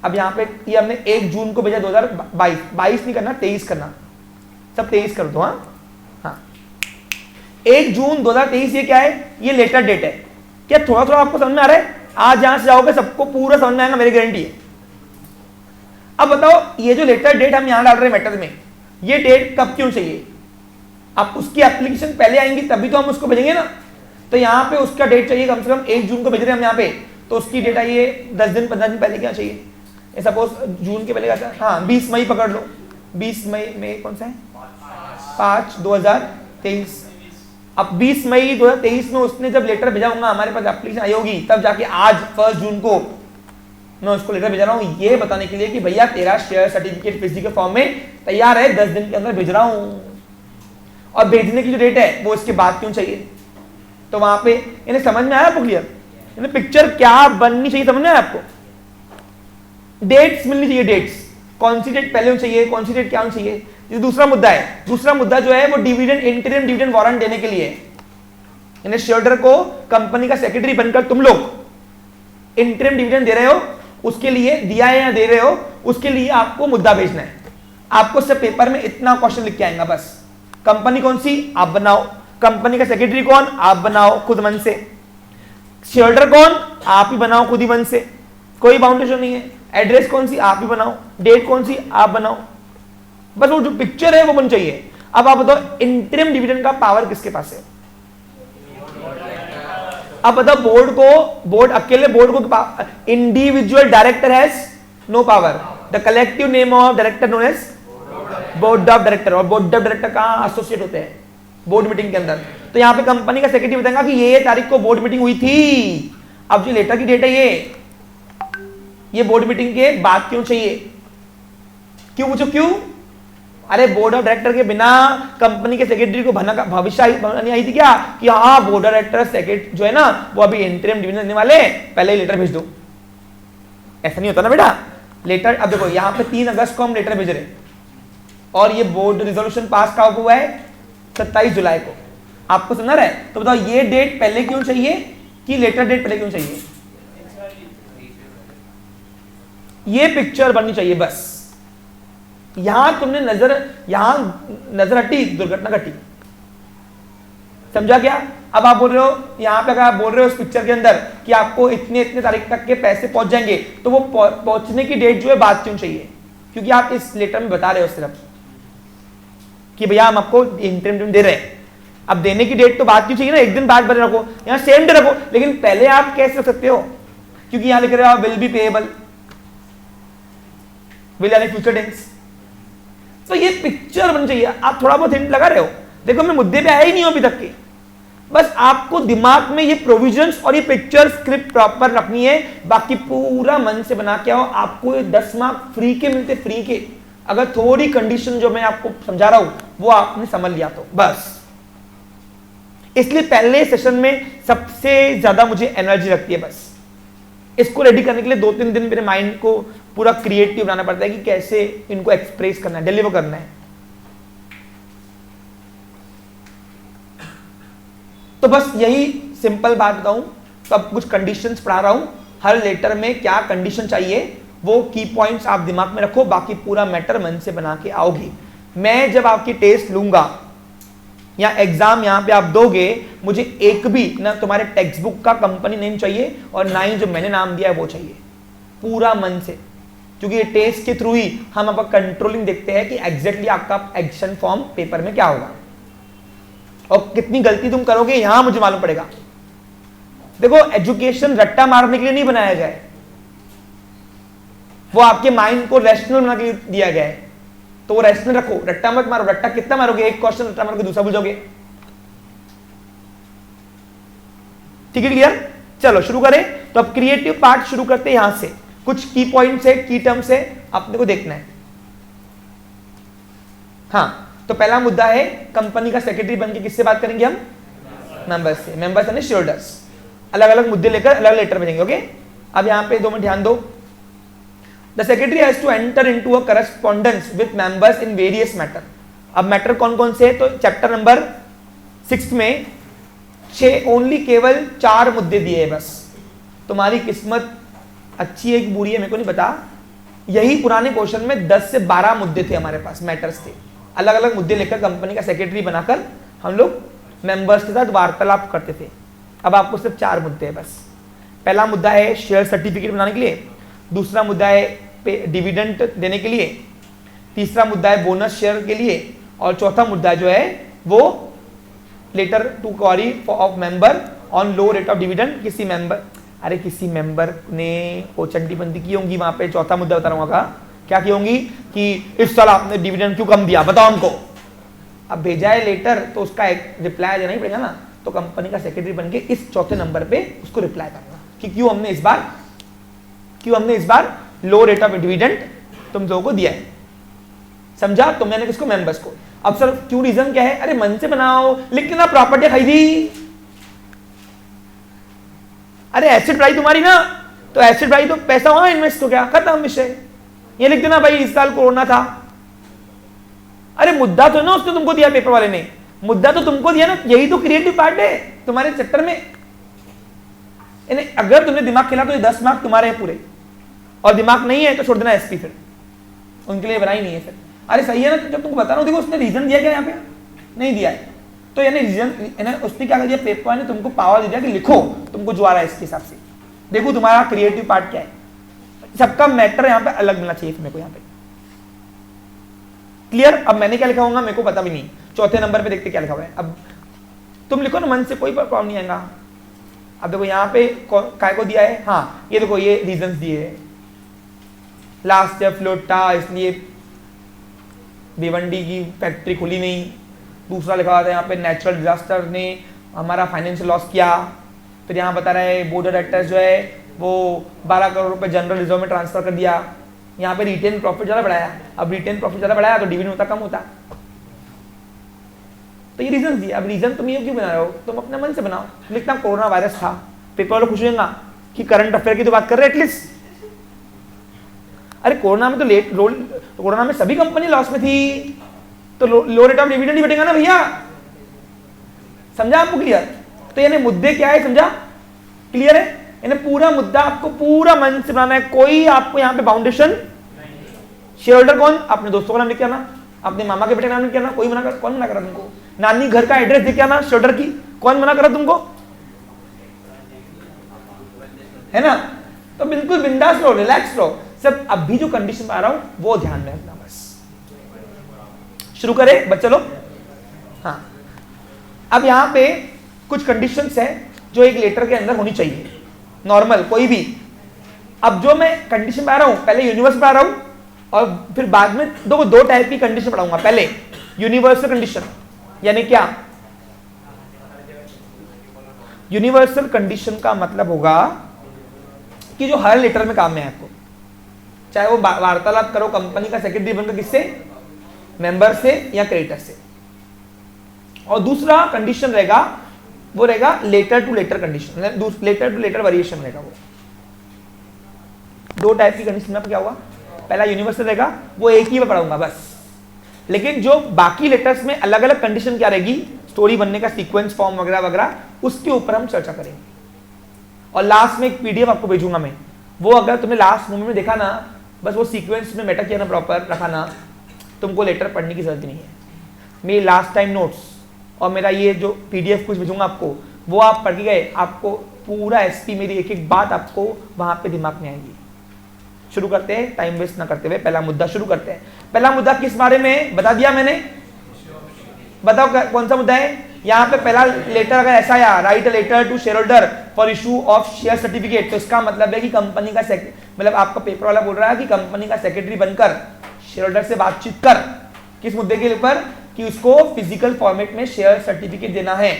अब यहाँ पे ये हमने 1 जून को भेजा 2022, 22 नहीं करना, 23 करना, सब 23 कर दो। हाँ 1 जून 2023, ये क्या है? ये लेटर डेट है। क्या थोड़ा थोड़ा आपको समझ में आ रहा है? आज यहां से जाओगे सबको पूरा समझ में आएगा, मेरी गारंटी है। अब बताओ, ये जो लेटर डेट हम यहां डाल रहे हैं मैटर में, ये डेट कब क्यों चाहिए? अब उसकी एप्लीकेशन पहले आएंगी तभी तो हम उसको भेजेंगे ना। तो यहाँ पे उसका डेट चाहिए, कम से कम 1 जून को भेज रहे हैं हम यहाँ पे, तो उसकी डेट आइए 10 दिन 15 दिन पहले क्या चाहिए? सपोज जून के पहले क्या था? हाँ 20 मई पकड़ लो, 20 मई में कौन सा है? 5 2023। अब 20 मई 2023 में उसने जब लेटर भेजा होगा, हमारे पास एप्लीकेशन आई होगी, तब जाके आज 1 जून को मैं उसको लेटर भेजा रहा हूँ, ये बताने के लिए कि भैया तेरा शेयर सर्टिफिकेट फिजिकल फॉर्म में तैयार है, 10 दिन के अंदर भेज रहा हूँ। और भेजने की जो डेट है वो इसके बाद क्यों चाहिए? तो वहां पे इन्हें समझ में आया आपको क्लियर? पिक्चर क्या बननी चाहिए समझना है आपको, डेट्स मिलनी चाहिए, डेट्स कौन सी डेट पहले होनी चाहिए, कौन सी डेट क्या होनी चाहिए। ये दूसरा मुद्दा है। दूसरा मुद्दा जो है वो डिविडेंड, इंटरिम डिविडेंड वारंट देने के लिए, यानी शेयरहोल्डर को कंपनी का सेक्रेटरी बनकर तुम लोग इंटरिम डिविडेंड दे रहे हो, उसके लिए दिया है या दे रहे हो, उसके लिए आपको मुद्दा भेजना है। आपको सिर्फ पेपर में इतना क्वेश्चन लिख के आएगा बस। कंपनी कौन सी, आप बनाओ। कंपनी का सेक्रेटरी कौन, आप बनाओ खुद मन से। शेयरहोल्डर कौन, आप ही बनाओ खुद ही मन से, कोई बाउंडेशन नहीं है। एड्रेस कौन सी, आप ही बनाओ। डेट कौन सी, आप बनाओ। बस वो जो पिक्चर है वो बन चाहिए। अब आप बताओ इंटरिम डिविडेंड का पावर किसके पास है। अब बताओ बोर्ड को, बोर्ड अकेले बोर्ड को, individual director has no power. The collective name of director known as board of director. और बोर्ड ऑफ डायरेक्टर कहां एसोसिएट होते हैं, बोर्ड मीटिंग के अंदर। तो यहां पे कंपनी का सेक्रेटरी बताएगा कि ये तारीख को बोर्ड मीटिंग हुई थी। अब जो लेटर की डेट है ये बोर्ड मीटिंग के बाद क्यों चाहिए, क्यों पूछो क्यों। अरे बोर्ड ऑफ डायरेक्टर के बिना कंपनी के सेक्रेटरी को भविष्य नहीं आई थी क्या कि हाँ बोर्ड ऑफ डायरेक्टर सेक्रेटरी जो है ना वो अभी इंटरिम डिविडेंड देने वाले, पहले ही लेटर भेज दो। ऐसा नहीं होता ना बेटा लेटर। अब देखो यहाँ पे 3 अगस्त को हम लेटर भेज रहे और ये बोर्ड रिजोल्यूशन पास कब हुआ है, 27 जुलाई को। आपको समझ रहा है। तो बताओ ये डेट पहले क्यों चाहिए कि लेटर डेट पहले क्यों चाहिए। ये पिक्चर बननी चाहिए बस। यहां तुमने नजर हटी, दुर्घटना घटी। समझा क्या। अब आप बोल रहे हो यहां पे, अगर आप बोल रहे हो इस पिक्चर के अंदर कि आपको इतने इतने तारीख तक के पैसे पहुंच जाएंगे, तो वो पहुंचने की डेट जो है बाद क्यों चाहिए, क्योंकि आप इस लेटर में बता रहे हो सिर्फ कि भैया हम आपको इंटरिम दे रहे हैं। अब देने की डेट तो बाद क्यों चाहिए ना, एक दिन बाद बने रखो, यहां सेम डे रखो, लेकिन पहले आप कैसे रख सकते हो, क्योंकि यहां लिख रहे हो विल बी पेएबल, विल यानी फ्यूचर टेंस। तो ये पिक्चर बन चाहिए। आप थोड़ा बहुत हिंट लगा रहे हो। देखो मैं मुद्दे पे आया ही नहीं हूं अभी तक के, बस आपको दिमाग में ये प्रोविजंस और ये पिक्चर स्क्रिप्ट प्रॉपर रखनी है, बाकी पूरा मन से बना के आओ। आपको 10 मार्क फ्री के मिलते, फ्री के, अगर थोड़ी कंडीशन जो मैं आपको समझा रहा हूं वो आपने समझ लिया तो बस। इसलिए पहले सेशन में सबसे ज्यादा मुझे एनर्जी लगती है बस। इसको रेडी करने के लिए 2-3 दिन मेरे माइंड को पूरा क्रिएटिव बनाना पड़ता है कि कैसे इनको एक्सप्रेस करना है, डिलीवर करना है। तो बस यही सिंपल बात बताऊं। तो अब कुछ कंडीशंस पढ़ा रहा हूं, हर लेटर में क्या कंडीशन चाहिए वो की पॉइंट्स आप दिमाग में रखो, बाकी पूरा मैटर मन से बना के आओगे। मैं जब आपकी टेस्ट लूंगा या एग्जाम यहां पे आप दोगे, मुझे एक भी ना तुम्हारे टेक्स्ट बुक का कंपनी नेम चाहिए और ना ही जो मैंने नाम दिया है वो चाहिए, पूरा मन से। क्योंकि ये टेस्ट के थ्रू ही हम आपका कंट्रोलिंग देखते हैं कि एग्जैक्टली आपका एक्शन फॉर्म पेपर में क्या होगा और कितनी गलती तुम करोगे यहां मुझे मालूम पड़ेगा। देखो एजुकेशन रट्टा मारने के लिए नहीं बनाया गया है, वो आपके माइंड को रैशनल बना के दिया गया है। तो वो रैशनल रखो, रट्टा मत मारो। रट्टा कितना मारोगे, एक क्वेश्चन रट्टा मारोगे दूसरा भूल जाओगे। ठीक है, क्लियर। चलो शुरू करें। तो अब क्रिएटिव पार्ट शुरू करते हैं। यहां से कुछ की पॉइंट्स है, की टर्म्स है, अपने को देखना है। हाँ, तो पहला मुद्दा है कंपनी का सेक्रेटरी बनके किससे बात करेंगे हम, मेंबर्स से। मेंबर्स यानी शेयरहोल्डर्स। अलग अलग मुद्दे लेकर अलग लेटर भेजेंगे। ओके, अब यहां पे 2 मिनट ध्यान दो। The secretary has to enter into a correspondence with members in various matter. अब मैटर कौन कौन से है, तो चैप्टर नंबर 6 में 6 ओनली केवल 4 मुद्दे दिए हैं बस। तुम्हारी किस्मत अच्छी है कि बुरी है मेरे को नहीं पता। यही पुराने क्वेश्चन में 10 से 12 मुद्दे थे हमारे पास, मैटर्स थे। अलग अलग मुद्दे लेकर कंपनी का सेक्रेटरी बनाकर हम लोग मेंबर्स के साथ वार्तालाप करते थे। अब आपको सिर्फ 4 मुद्दे हैं बस। पहला मुद्दा है शेयर सर्टिफिकेट बनाने के लिए, दूसरा मुद्दा है डिविडेंड देने के लिए, तीसरा मुद्दा है बोनस शेयर के लिए, और चौथा मुद्दा जो है वो letter to query of member on low rate of dividend. किसी मेंबर ने वो चंडी बंदी की होंगी वहां पे। चौथा मुद्दा बता रहा हूँ क्या की होंगी कि इस साल आपने डिविडेंड क्यों कम दिया बताओ हमको। अब भेजा है लेटर तो उसका एक रिप्लाई देना ही पड़ेगा ना। तो कंपनी का सेक्रेटरी बनके इस चौथे नंबर पे उसको रिप्लाई करना कि क्यों हमने इस बार लो रेट ऑफ डिविडेंड तुम लोगों को दिया है। समझा। तो मैंने किसको, मेंबर्स को। अब सर क्यों, रीजन क्या है, अरे मन से बनाओ, लेकिन ना प्रॉपर्टी खरीदी। अरे एसिड बढ़ाई तुम्हारी ना, तो एसिड बढ़ाई तो पैसा वहां इन्वेस्ट हो गया, खत्म विषय। ये लिख देना भाई इस साल कोरोना था। अरे मुद्दा तो ना उसने तुमको दिया, पेपर वाले ने मुद्दा तो तुमको दिया ना, यही तो क्रिएटिव पार्ट है तुम्हारे चक्कर में। अगर तुमने दिमाग खेला तो ये 10 मार्क तुम्हारे हैं पूरे, और दिमाग नहीं है तो छोड़ देना एसपी, फिर उनके लिए बनाई नहीं है फिर। अरे सही है ना, जब तुमको बता रहा हूं, देखो उसने रीजन दिया क्या यहाँ पे, नहीं दिया है, तो यानी रीजन उसने क्या कर दिया, पेपर ने तुमको पावर दे दिया कि लिखो तुमको जो आ रहा है इसके हिसाब से। देखो तुम्हारा क्रिएटिव पार्ट क्या है, सबका मैटर यहाँ पे अलग मिलना चाहिए मेरे को यहाँ पे। क्लियर? अब मैंने क्या लिखा होगा मेरे को पता भी नहीं, चौथे नंबर पे देखते क्या लिखा हुआ है। अब तुम लिखो ना मन से, कोई प्रॉब्लम नहीं आएगा। अब देखो यहाँ पे काय को दिया है, हाँ ये देखो ये रीजंस दिए हैं, लास्ट ईयर फ्लोट था इसलिए भिवंडी की फैक्ट्री खुली नहीं। दूसरा लिखा हुआ था यहाँ पे नेचुरल डिजास्टर ने हमारा फाइनेंशियल लॉस किया। फिर यहाँ बता रहा है बोर्ड ऑफ डायरेक्टर्स जो है वो 12 करोड़ रुपए जनरल रिजर्व में ट्रांसफर कर दिया। यहाँ पे रिटेन प्रॉफिट ज्यादा बढ़ाया, अब रिटेन प्रॉफिट ज्यादा बढ़ाया तो डिविडेंड होता कम होता। तो ये रीजन दिया। अब रीजन तुम ये क्यों बना रहे हो, तुम अपने मन से बनाओ। लिखना कोरोना वायरस था, पेपर वाले खुश होगा कि करंट अफेयर की तो बात कर रहे एटलीस्ट। अरे कोरोना में तो कोरोना में सभी कंपनी लॉस में थी, तो लो रेट ऑफ डिविडेंड ही बटेगा ना भैया। समझा आपको क्लियर? तो यानी मुद्दे क्या है, समझा क्लियर है? यानी पूरा मुद्दा आपको पूरा मन से बनाना है, कोई आपको यहाँ पे बाउंडेशन। शेयर होल्डर कौन, अपने दोस्तों का नाम लिख के आना, अपने मामा के बेटे का नाम लिख के आना। कौन मना करा तुमको? नानी घर का एड्रेस देख के आना शेयर होल्डर की, कौन मना करा तुमको? है ना? तो बिल्कुल बिंदास रहो, रिलैक्स रहो। सब अभी जो कंडीशन में आ रहा हूं वो ध्यान में रखना बस। शुरू करें बच्चे लोग? हाँ, अब यहां पे कुछ कंडीशंस है जो एक लेटर के अंदर होनी चाहिए, नॉर्मल कोई भी। अब जो मैं कंडीशन में आ रहा हूं, पहले यूनिवर्स में आ रहा हूं और फिर बाद में दो टाइप की कंडीशन पढ़ाऊंगा। पहले यूनिवर्सल कंडीशन, यानी क्या? यूनिवर्सल कंडीशन का मतलब होगा कि जो हर लेटर में काम में है आपको, चाहे वो वार्तालाप करो कंपनी का सेक्रेटरी बनकर किससे, मेंबर से या क्रेडिटर से। और दूसरा कंडीशन रहेगा वो रहेगा letter to letter condition, letter to letter variation रहेगा। वो दो टाइप की कंडीशन में क्या होगा, पहला यूनिवर्सल रहेगा, वो एक ही में पढ़ाऊंगा बस। लेकिन जो बाकी लेटर्स में अलग अलग कंडीशन क्या रहेगी, स्टोरी बनने का सीक्वेंस, फॉर्म वगैरह वगैरह, उसके ऊपर हम चर्चा करेंगे। और लास्ट में एक पीडीएफ आपको भेजूंगा मैं, वो अगर तुमने लास्ट मोमेंट में देखा ना, बस वो सीक्वेंस में मेटा किया ना, प्रॉपर रखा ना, तुमको लेटर पढ़ने की जरूरत नहीं है। मेरी लास्ट टाइम नोट्स और मेरा ये जो पीडीएफ कुछ भेजूंगा आपको, वो आप पढ़ के गए, आपको पूरा एसपी मेरी एक एक बात आपको वहां पे दिमाग में आएगी। शुरू करते हैं, टाइम वेस्ट ना करते हुए पहला मुद्दा शुरू करते हैं। पहला मुद्दा किस बारे में बता दिया मैंने, बताओ कौन सा मुद्दा है? यहाँ पे पहला लेटर अगर ऐसा आया, write a letter to share holder for issue of share certificate, तो इसका मतलब है कि कंपनी का मतलब आपका पेपर वाला बोल रहा है कि कंपनी का सेक्रेटरी बनकर शेयर होल्डर से बातचीत कर, किस मुद्दे के ऊपर, कि उसको फिजिकल फॉर्मेट में शेयर सर्टिफिकेट देना है।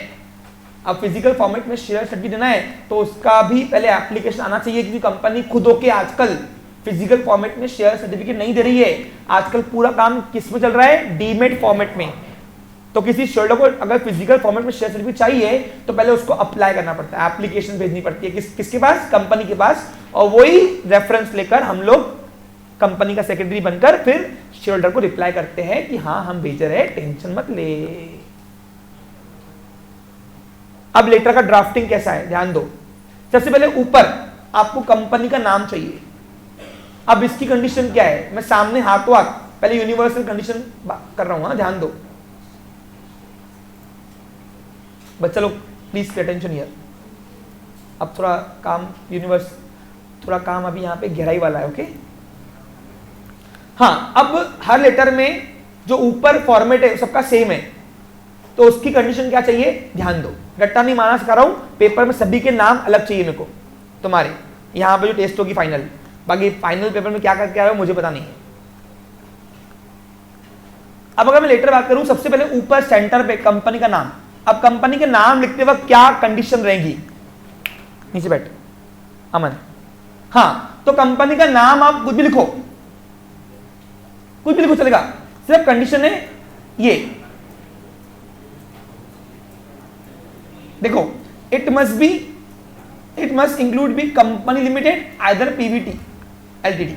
अब फिजिकल फॉर्मेट में शेयर सर्टिफिकेट देना है तो उसका भी पहले एप्लीकेशन आना चाहिए, क्योंकि कंपनी खुद होके आजकल फिजिकल फॉर्मेट में शेयर सर्टिफिकेट नहीं दे रही है। आजकल पूरा काम किस में चल रहा है, डीमेट फॉर्मेट में। तो किसी शेयर को अगर फिजिकल फॉर्मेट में शेयर सर्टिफिकेट चाहिए तो पहले उसको अप्लाई करना पड़ता है, एप्लीकेशन भेजनी पड़ती है किसके पास, कंपनी के पास। और वही रेफरेंस लेकर हम लोग कंपनी का सेक्रेटरी बनकर फिर शेयर होल्डर को रिप्लाई करते हैं कि हाँ हम भेज रहे हैं, टेंशन मत ले। अब लेटर का ड्राफ्टिंग कैसा है, ध्यान दो। सबसे पहले ऊपर आपको कंपनी का नाम चाहिए। अब इसकी कंडीशन क्या है, मैं सामने हाथों हाथ पहले यूनिवर्सल कंडीशन कर रहा हूं, ध्यान दो बच्चा लोग, प्लीज पे अटेंशन हियर। अब थोड़ा काम थोड़ा काम अभी यहाँ पे गहराई वाला है, ओके। हाँ, अब हर लेटर में जो ऊपर फॉर्मेट है सबका सेम है, तो उसकी कंडीशन क्या चाहिए, ध्यान दो। रट्टा नहीं मारना सिखा रहा हूं, पेपर में सभी के नाम अलग चाहिए मेरे को। तुम्हारे यहाँ पे जो टेस्ट होगी फाइनल, बाकी फाइनल पेपर में क्या करके आ रहा हो मुझे पता नहीं है। अब अगर मैं लेटर बात करूं, सबसे पहले ऊपर सेंटर पे कंपनी का नाम। अब कंपनी के नाम लिखते वक्त क्या कंडीशन रहेगी, नीचे बैठ अमन। हाँ, तो कंपनी का नाम आप कुछ भी लिखो, कुछ भी लिखो चलेगा, सिर्फ कंडीशन है ये, देखो, it must be it must include be company limited either PVT LTD.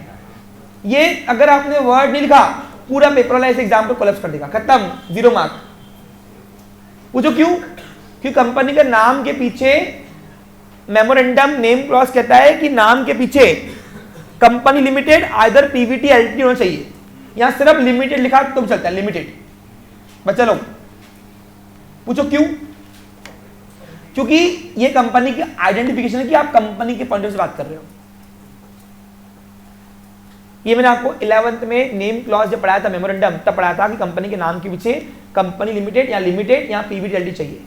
ये अगर आपने वर्ड नहीं लिखा पूरा पेपर वाला इस एग्जाम को कोलैप्स कर देगा, खत्म, 0 मार्क। पूछो क्यों? क्योंकि कंपनी के नाम के पीछे मेमोरेंडम नेम क्लॉज कहता है कि नाम के पीछे company limited either PVT LTD होना चाहिए। यहां सिर्फ लिमिटेड लिखा तो भी चलता है, लिमिटेड। बच्चा लोग पूछो क्यों? क्योंकि ये कंपनी की आइडेंटिफिकेशन है कि आप कंपनी के पॉइंट से बात कर रहे हो। ये मैंने आपको 11th में नेम क्लॉज जब पढ़ाया था, मेमोरेंडम, तब पढ़ाया था कि कंपनी के नाम के पीछे कंपनी लिमिटेड या लिमिटेड या पीवीटी चाहिए।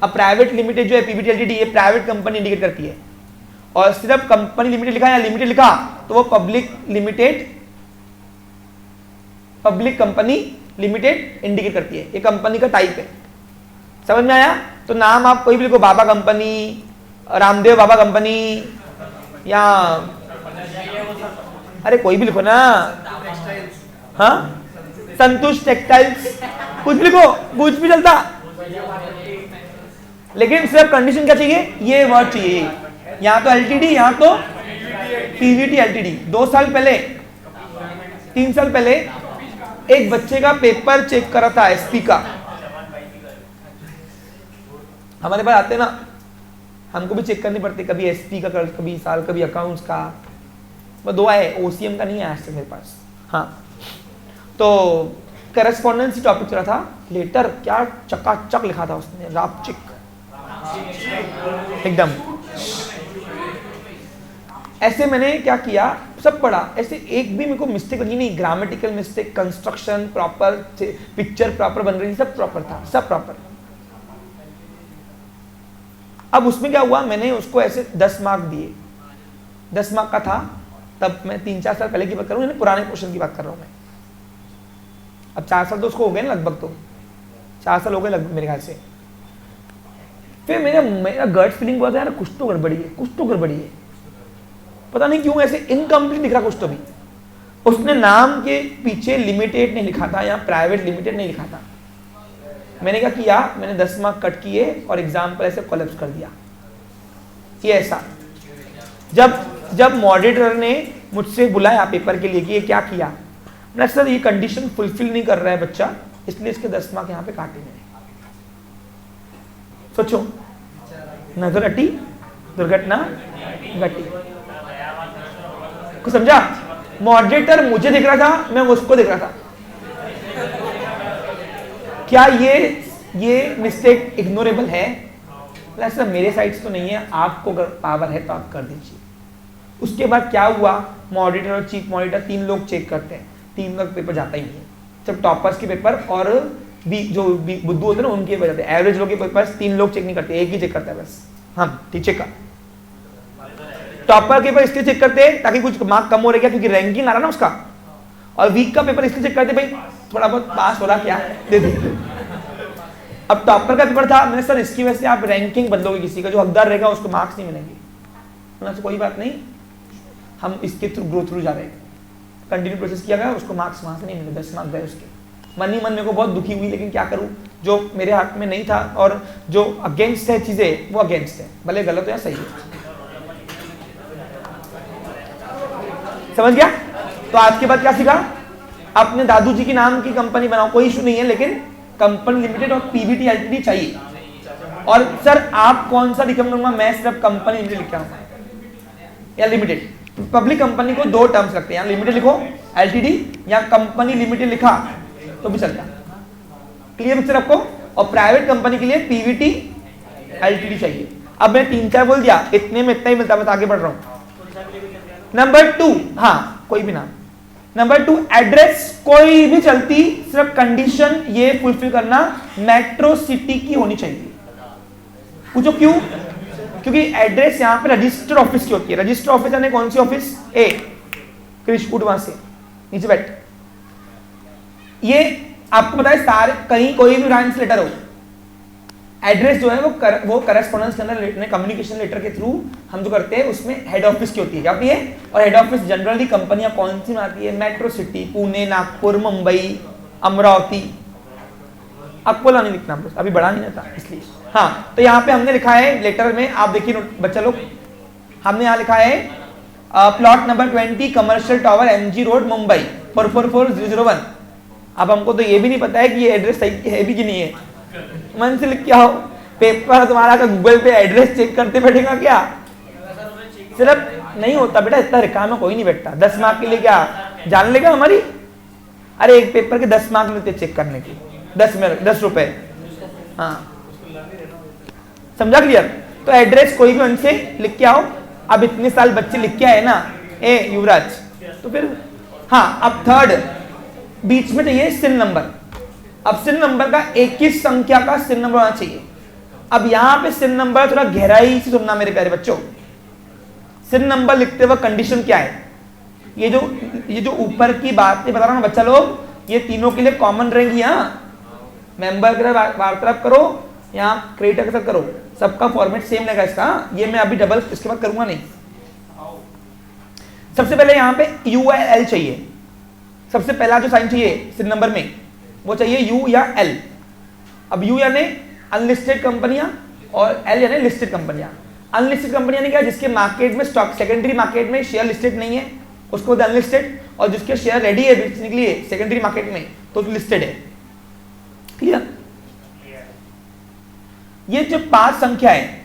अब प्राइवेट लिमिटेड जो है पीवीटी एलटीडी, ये प्राइवेट कंपनी इंडिकेट करती है, और सिर्फ कंपनी लिमिटेड लिखा या लिमिटेड लिखा तो वो public limited, public company limited indicate करती है। ये कंपनी का टाइप है। समझ में आया? तो नाम आप कोई भी लिखो, बाबा कंपनी, रामदेव बाबा कंपनी, या अरे कोई भी लिखो ना, हाँ, संतुष्ट टेक्सटाइल्स, कुछ भी लिखो, कुछ भी चलता, लेकिन सिर्फ कंडीशन क्या चाहिए? ये वर्ड चाहिए। यहां तो एलटीडी, यहां तो पीवीटी एलटीडी। 2 साल पहले, 3 साल पहले एक बच्चे का पेपर चेक करा था एसपी का। हमारे पास आते ना, हमको भी चेक करनी पड़ती, कभी एसपी का, कभी साल, कभी अकाउंट्स का। वो 2 आए, ओसीएम का नहीं है आज तक मेरे पास। हाँ, तो करस्पॉन्डेंसी टॉपिक चला था। लेटर क्या चकाचक लिखा था उसने, रापचिक एकदम। ऐसे मैंने क्या किया, सब पढ़ा, ऐसे एक भी मेरे को मिस्टेक लगी नहीं। Grammatical mistake, construction proper, picture proper बन रही, सब प्रॉपर था, सब प्रॉपर। अब उसमें क्या हुआ, मैंने उसको ऐसे 10 मार्क दिए। 10 मार्क का था, तब मैं 3-4 साल पहले की बात कर रहा हूँ, पुराने क्वेश्चन की बात कर रहा हूँ मैं। अब 4 साल तो उसको हो गए ना लगभग, तो 4 साल हो गए लगभग मेरे ख्याल से। फिर मेरा गट फीलिंग हुआ था यार कुछ तो गड़बड़ी है, कुछ तो गड़बड़ी है। पता नहीं क्यों ऐसे इनकम्प्लीट दिख रहा कुछ तो भी। उसने नाम के पीछे लिमिटेड नहीं लिखा था या प्राइवेट लिमिटेड नहीं लिखा था। मैंने क्या किया, मैंने 10 मार्क कट किए और एग्जाम्पल ऐसे कोलैप्स कर दिया। ये ऐसा जब मॉडरेटर ने मुझसे बुलाया पेपर के लिए कि ये क्या किया, मैंने सर ये कंडीशन फुलफिल नहीं कर रहा है बच्चा, इसलिए इसके 10 मार्क यहाँ पे काटे मैंने। सोचो, नजर हटी, दुर्घटना घटी। कुछ समझा? मॉडरेटर मुझे देख रहा था, मैं उसको देख रहा था। क्या ये मिस्टेक इग्नोरेबल है? सर मेरे साइड से तो नहीं है, आपको अगर पावर है तो आप कर दीजिए। उसके बाद क्या हुआ, मॉडरेटर और चीफ मॉडरेटर 3 लोग चेक करते हैं, 3 लोग पेपर जाता ही नहीं है। जब टॉपर्स के पेपर और जो बुद्धू होते हैं ना उनके पेपर जाते हैं। एवरेज लोग के पेपर 3 लोग चेक नहीं करते, एक ही चेक करता है बस। हाँ ठीक, चेक कर। टॉपर के पेपर इसलिए चेक करते हैं ताकि कुछ मार्क कम हो रहा है क्या, क्योंकि रैंकिंग आ रहा ना उसका। और वीक का पेपर इसलिए चेक करते भाई थोड़ा बहुत पास हो रहा क्या, दे दे। अब टॉपर का पेपर था, मैंने सर इसकी वजह से आप रैंकिंग बदलोगे, किसी का जो हकदार रहेगा उसको मार्क्स नहीं मिलेंगे। तो कोई बात नहीं, हम इसके थ्रू जा रहे हैं। कंटिन्यू प्रोसेस किया गया, उसको मार्क्स वहां से नहीं मिले, 10 मार्क्स गए उसके। मन ही मन मेरे को बहुत दुखी हुई, लेकिन क्या करूं, जो मेरे हाथ में नहीं था और जो अगेंस्ट है चीजें वो अगेंस्ट है, भले गलत हो या सही है। समझ गया? तो आज के बाद क्या सीखा, अपने दादू जी के नाम की कंपनी बनाओ, कोई इशू नहीं है, लेकिन कंपनी लिमिटेड और पीवीटी एलटीडी चाहिए। और सर आप कौन सा रिकमेंड करूंगा, मैं सिर्फ कंपनी लिमिटेड लिख रहा हूं या लिमिटेड। पब्लिक कंपनी को 2 टर्म्स लगते हैं, लिमिटेड लिखो एलटीडी या कंपनी लिमिटेड लिखा तो भी चलता। क्लियर पिक्चर आपको? और प्राइवेट कंपनी के लिए पीवीटी एलटीडी चाहिए। अब मैं 3-4 बोल दिया, इतने में इतना ही मिलता, मैं आगे बढ़ रहा हूं। नंबर 2, हाँ कोई भी नाम। नंबर 2, एड्रेस कोई भी चलती, सिर्फ कंडीशन ये फुलफिल करना, मेट्रो सिटी की होनी चाहिए। पूछो क्यों? क्योंकि एड्रेस यहां पे रजिस्टर ऑफिस की होती है। रजिस्टर ऑफिस यानी कौन सी ऑफिस? ए क्रिश उठ वहां से नीचे बैठ। ये आपको पता है सारे, कहीं कोई भी ब्रांच लेटर हो, एड्रेस जो है वो करस्पॉन्डेंस के अंदर कम्युनिकेशन लेटर के थ्रू हम जो करते हैं उसमें हेड ऑफिस की होती है। क्या होती है? और हेड ऑफिस जनरली कंपनियां कौन सी में आती है? Metro city, Pune, Nagpur, Mumbai, Amravati. अकोला नहीं लिखना, अभी बढ़ा नहीं था इसलिए। हाँ, तो यहाँ पे हमने लिखा है लेटर में, आप देखिए बच्चा लोग, हमने यहाँ लिखा है plot number 20 commercial tower MG road Mumbai 444001। अब हमको तो ये भी नहीं पता है कि ये एड्रेस सही है भी कि नहीं है, मन से लिख के आओ। पेपर तुम्हारा का गूगल पे एड्रेस चेक करते बैठेगा क्या? सिर्फ नहीं होता बेटा, इतना रिकाम में कोई नहीं बैठता। 10 मार्क के लिए क्या जान लेगा हमारी? अरे एक पेपर के 10 मार्क लेते चेक करने के, 10 रुपए। हाँ समझा क्लियर? तो एड्रेस कोई भी उनसे लिख के आओ। अब इतने साल बच्चे लिख के आए ना ए युवराज, तो फिर हाँ अब थर्ड बीच में चाहिए सिन नंबर। अब सिन नंबर का 21 संख्या का सिन नंबर होना चाहिए। अब यहां पे सिन नंबर थोड़ा गहराई से सुनना मेरे प्यारे बच्चों। सिन नंबर लिखते वक्त कंडीशन क्या है? ये जो ऊपर की बातें बता रहा हूं बच्चा लोग, ये तीनों के लिए कॉमन रहेंगी। यहाँ मेंबर के साथ वार्तालाप करो, यहाँ क्रिएटर के साथ करो, सबका फॉर्मेट सेम रहेगा इसका। ये मैं अभी डबल इसके बाद करूंगा नहीं। सबसे पहले यहाँ पे UL चाहिए। सबसे पहला जो साइन चाहिए सिन नंबर में वो चाहिए U या L। अब U यानी अनलिस्टेड कंपनियां और L यानी लिस्टेड कंपनियां। अनलिस्टेड कंपनी यानी क्या? जिसके मार्केट में स्टॉक सेकेंडरी मार्केट में शेयर लिस्टेड नहीं है उसको अनलिस्टेड, और जिसके शेयर रेडी है बेचने के लिए सेकेंडरी मार्केट में तो लिस्टेड है। क्लियर? ये जो 5 संख्या है,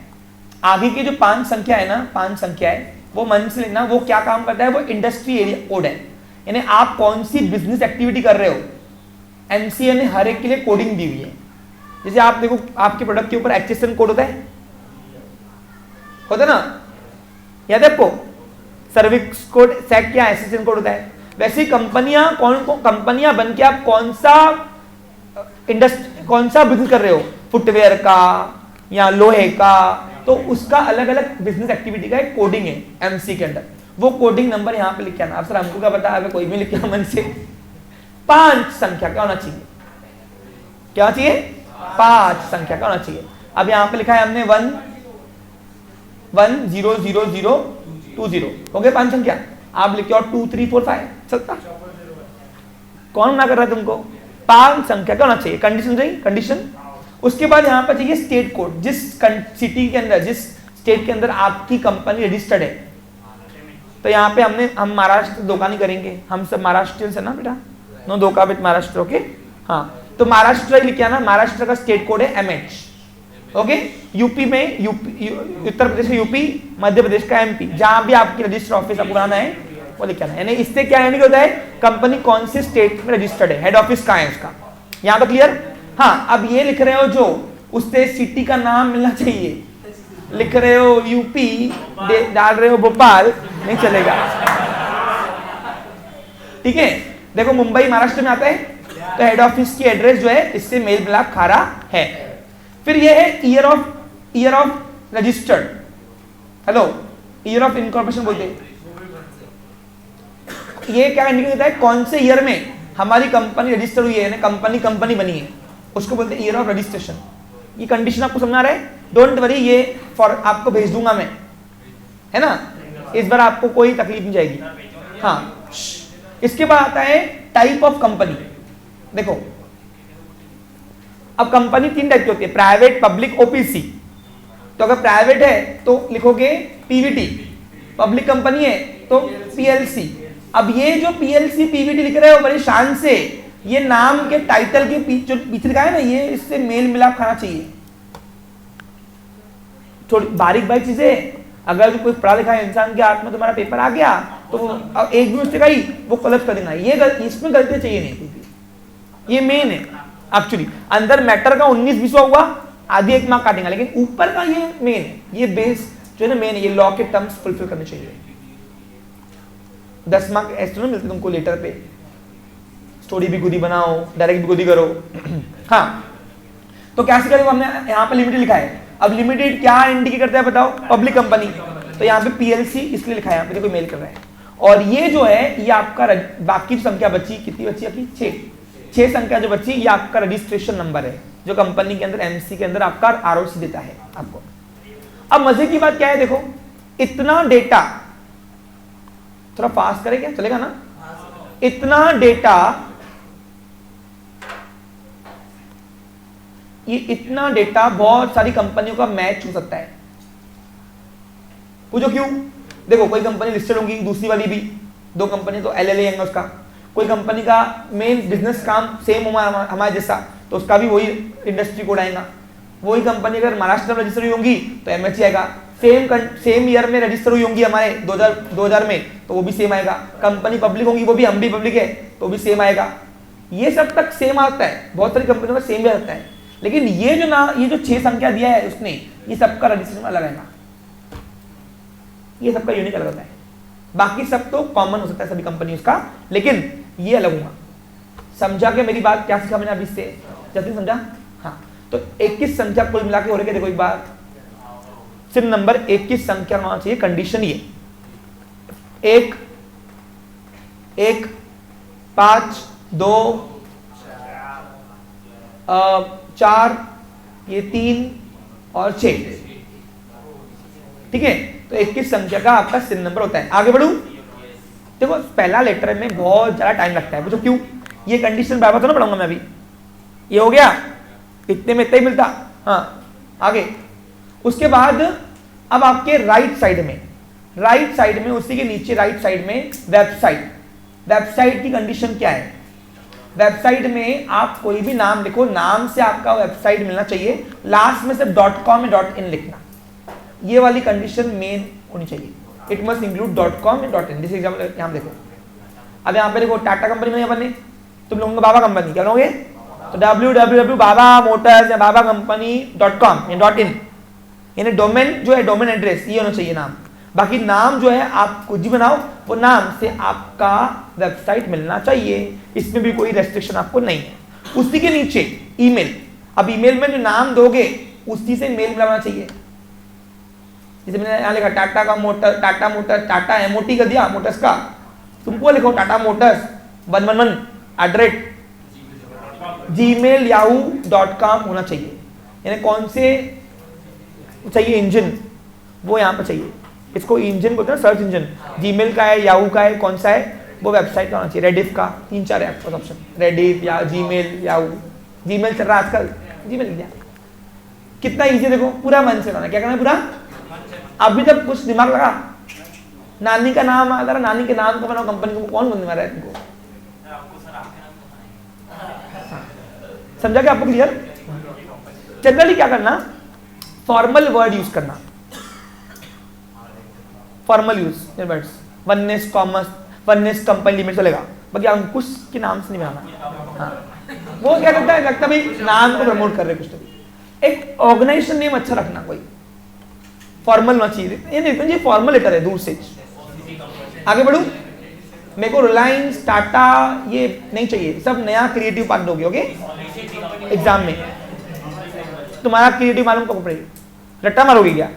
आगे की जो 5 संख्या है ना, 5 संख्या है वो मन से लेना। वो क्या काम करता है? वो इंडस्ट्री एरिया कोड है, यानी आप कौन सी बिजनेस एक्टिविटी कर रहे हो। MCA ने हर एक के लिए कोडिंग दी हुई है। जैसे आप देखो आपके प्रोडक्ट के ऊपर HSN कोड होता है ना, याद है आपको? सर्विस कोड SAC क्या HSN कोड होता है। वैसे कंपनियां कंपनियां बन के आप कौन सा बिजनेस कर रहे हो, फुटवेयर का या लोहे का, तो उसका अलग अलग बिजनेस एक्टिविटी का एक कोडिंग है MC के अंदर। वो कोडिंग नंबर यहाँ पे लिख के आना। अब सर हमको क्या पता है, कोई भी लिख के मन से। 5 संख्या का होना चाहिए। क्या चाहिए? 5 संख्या का होना चाहिए। अब यहाँ पे लिखा है हमने 1100020 हो गए 5 संख्या। आप लिखे और 2 3 4 5 चलता, कौन ना कर रहा है तुमको? 5 संख्या का होना चाहिए। कंडीशन रही कंडीशन। उसके बाद यहाँ पर चाहिए स्टेट कोड। जिस सिटी के अंदर, जिस स्टेट के अंदर आपकी कंपनी रजिस्टर्ड है, तो यहाँ पे हम महाराष्ट्र दुकानी करेंगे। हम सब महाराष्ट्र से ना बेटा, नो धोखा बिट महाराष्ट्र। ओके हाँ, तो महाराष्ट्र लिखे आना। महाराष्ट्र का स्टेट कोड है MH। ओके, यूपी में उत्तर प्रदेश का UP, मध्य प्रदेश का MP, जहां भी आपकी रजिस्टर ऑफिस आपको बनाना है वो लिखना है। यानी इससे क्या यानी होता है, कंपनी कौन से स्टेट में रजिस्टर्ड है, हेड ऑफिस कहाँ है उसका। यहाँ तो क्लियर? हाँ, अब ये लिख रहे हो जो उससे सिटी का नाम मिलना चाहिए। लिख रहे हो UP, डाल रहे हो भोपाल, नहीं चलेगा। ठीक है, देखो मुंबई महाराष्ट्र में आता है, तो हेड ऑफिस की एड्रेस जो है इससे मेल मिलाप खा रहा है। फिर ये है year of registered. Hello, year of incorporation बोलते हैं। ये क्या इंडिकेट करता है, कौन से ईयर में हमारी कंपनी रजिस्टर हुई है, कंपनी बनी है, उसको बोलते हैं ईयर ऑफ रजिस्ट्रेशन। ये कंडीशन आपको समझ आ रहा है? डोंट वरी, ये फॉर आपको भेज दूंगा मैं, है ना। इस बार आपको कोई तकलीफ नहीं जाएगी। हाँ, इसके बाद आता है टाइप ऑफ कंपनी। देखो अब कंपनी 3 टाइप की होती है, प्राइवेट, पब्लिक, OPC। तो अगर प्राइवेट है तो लिखोगे PVT, पब्लिक कंपनी है तो PLC। अब ये जो PLC PVT लिख रहे हो बड़ी शान से, ये नाम के टाइटल के जो पीछे लिखा है ना, ये इससे मेल मिलाप खाना चाहिए। थोड़ी बारीक चीजें, अगर कोई पढ़ा लिखा है इंसान के हाथ में तुम्हारा पेपर आ गया तो एक भी मिस्टेक आई वो कलेक्ट कर देना। इसमें गलतियां चाहिए नहीं, ये मेन है एक्चुअली। अंदर मैटर का 19-20 हुआ, आधी 1 मार्क काटेंगे, लेकिन ऊपर का ये मेन है, ये बेस जो है ना मेन है। ये लॉ के टर्म्स फुलफिल करने चाहिए। 10 मार्क ऐसे नहीं मिलते तुमको लेटर पे। स्टोरी भी खुद ही बनाओ, डायरेक्ट भी खुद ही करो। हाँ, तो कैसे करेंगे? हमने यहाँ पे लिमिटेड लिखा है। अब लिमिटेड क्या इंडिकेट करता है बताओ? Public company. तो यहाँ पे PLC इसलिए लिखा है, यहाँ पे देखो मेल कर रहा है। और ये जो है ये आपका बाकी संख्या बची, कितनी बची आपकी? 6 संख्या जो बची, ये आपका रजिस्ट्रेशन नंबर है, जो कंपनी के अंदर MC के अंदर आपका ROC देता है आपको। अब मजे की बात क्या है, देखो इतना डेटा, थोड़ा फास्ट करें क्या, चलेगा ना? इतना डेटा, ये इतना डेटा बहुत सारी कंपनियों का मैच हो सकता है। पूछो क्यों? देखो कोई कंपनी लिस्टेड होगी, दूसरी वाली भी, दो कंपनी तो एलएलए है उसका, कोई कंपनी का मेन बिजनेस काम सेम हमारे जैसा तो उसका भी वही इंडस्ट्री कोड आएगा। वही कंपनी अगर महाराष्ट्र में रजिस्टर हुई होंगी तो एमएचसी आएगा। सेम ईयर में रजिस्टर हुई होंगी हमारे 2000 में तो वो भी सेम आएगा। कंपनी पब्लिक होंगी, वो भी हम भी पब्लिक है तो भी सेम आएगा। ये सब तक सेम आता है, बहुत सारी कंपनियों में सेम भी आता है, लेकिन ये जो 6 संख्या दिया है उसने, ये सबका रजिस्ट्रेशन अलग आएगा, ये सबका यूनिक अलग होता है। बाकी सब तो कॉमन हो सकता है सभी कंपनी का, लेकिन ये अलग होगा। समझा के मेरी बात? क्या सीखा मैंने अभी से? जल्दी समझा? हाँ, तो 21 संख्या कुल मिला के हो रही है। देखो एक बार, सिर्फ नंबर 21 संख्या होना चाहिए। कंडीशन ये 1 1 5 2 4 ये 3 और 6, ठीक है। तो 21 संख्या का आपका सिन नंबर होता है। आगे बढ़ू, देखो पहला लेटर में बहुत ज्यादा टाइम लगता है, पूछो क्यों? ये कंडीशन बराबर तो ना पढ़ाऊंगा मैं अभी। ये हो गया, इतने में इतना ही मिलता। हाँ, आगे उसके बाद अब आपके राइट साइड में उसी के नीचे राइट साइड में वेबसाइट की कंडीशन क्या है? वेबसाइट में आप कोई भी नाम लिखो, नाम से आपका वेबसाइट मिलना चाहिए, लास्ट में सिर्फ .com या .in लिखना, ये वाली कंडीशन मेन होनी चाहिए। इट मस्ट इंक्लूड .com या .in। जैसे एग्जाम्पल यहाँ देखो, अब यहाँ पे देखो टाटा कंपनी में बने, तुम लोगों बाबा कंपनी क्या लोगे तो www.baba-motors या babacompany.com या .in, यानी डोमेन जो है, डोमेन एड्रेस ये होना चाहिए नाम। बाकी नाम जो है आप कुछ भी बनाओ, वो नाम से आपका वेबसाइट मिलना चाहिए, इसमें भी कोई रेस्ट्रिक्शन आपको नहीं है। उसी के नीचे ईमेल, अब ईमेल में जो नाम दोगे उसी से मेल मिलाना चाहिए। जैसे मैंने यहाँ लिखा टाटा मोटर्स, टाटा एमओटी कर दिया मोटर्स का, तुमको लिखो टाटा मोटर्स 111 @gmail yahoo.com होना चाहिए। यानी कौन से चाहिए इंजन, वो यहाँ पर चाहिए। इसको इंजन बोलते हैं, सर्च इंजन। जीमेल का है, याहू का है, कौन सा है वो वेबसाइट का होना चाहिए। रेडिफ का 3-4 है आपका ऑप्शन, रेडिफ या जीमेल, याहू। जीमेल चल रहा है आजकल, जीमेल लिख दिया। कितना इजी है देखो, पूरा मन से बनाना। क्या करना है पूरा? अभी तक कुछ दिमाग लगा? नानी का नाम आ रहा, नानी के नाम को बनाओ कंपनी को, कौन बनने वाला है तुमको? समझा क्या आपको? क्लियर? जनरली क्या करना, फॉर्मल वर्ड यूज करना, formal use words. Oneness commerce, oneness company limit चलेगा, बाकी अंकुश के नाम से नहीं बनाना। हाँ, वो क्या करता है, लगता है भाई नाम को प्रमोट कर रहे कुछ तो भी। एक ऑर्गेनाइजेशन नेम अच्छा रखना, कोई फॉर्मल होना चाहिए। ये नहीं, ये फॉर्मल लेटर है दूर से। आगे बढ़ू, मेरे को रिलायंस, टाटा ये नहीं चाहिए, सब नया क्रिएटिव पार्ट दोगे। ओके, एग्जाम में तुम्हारा क्रिएटिव मालूम कब पड़ेगा, रट्टा मारोगे क्या?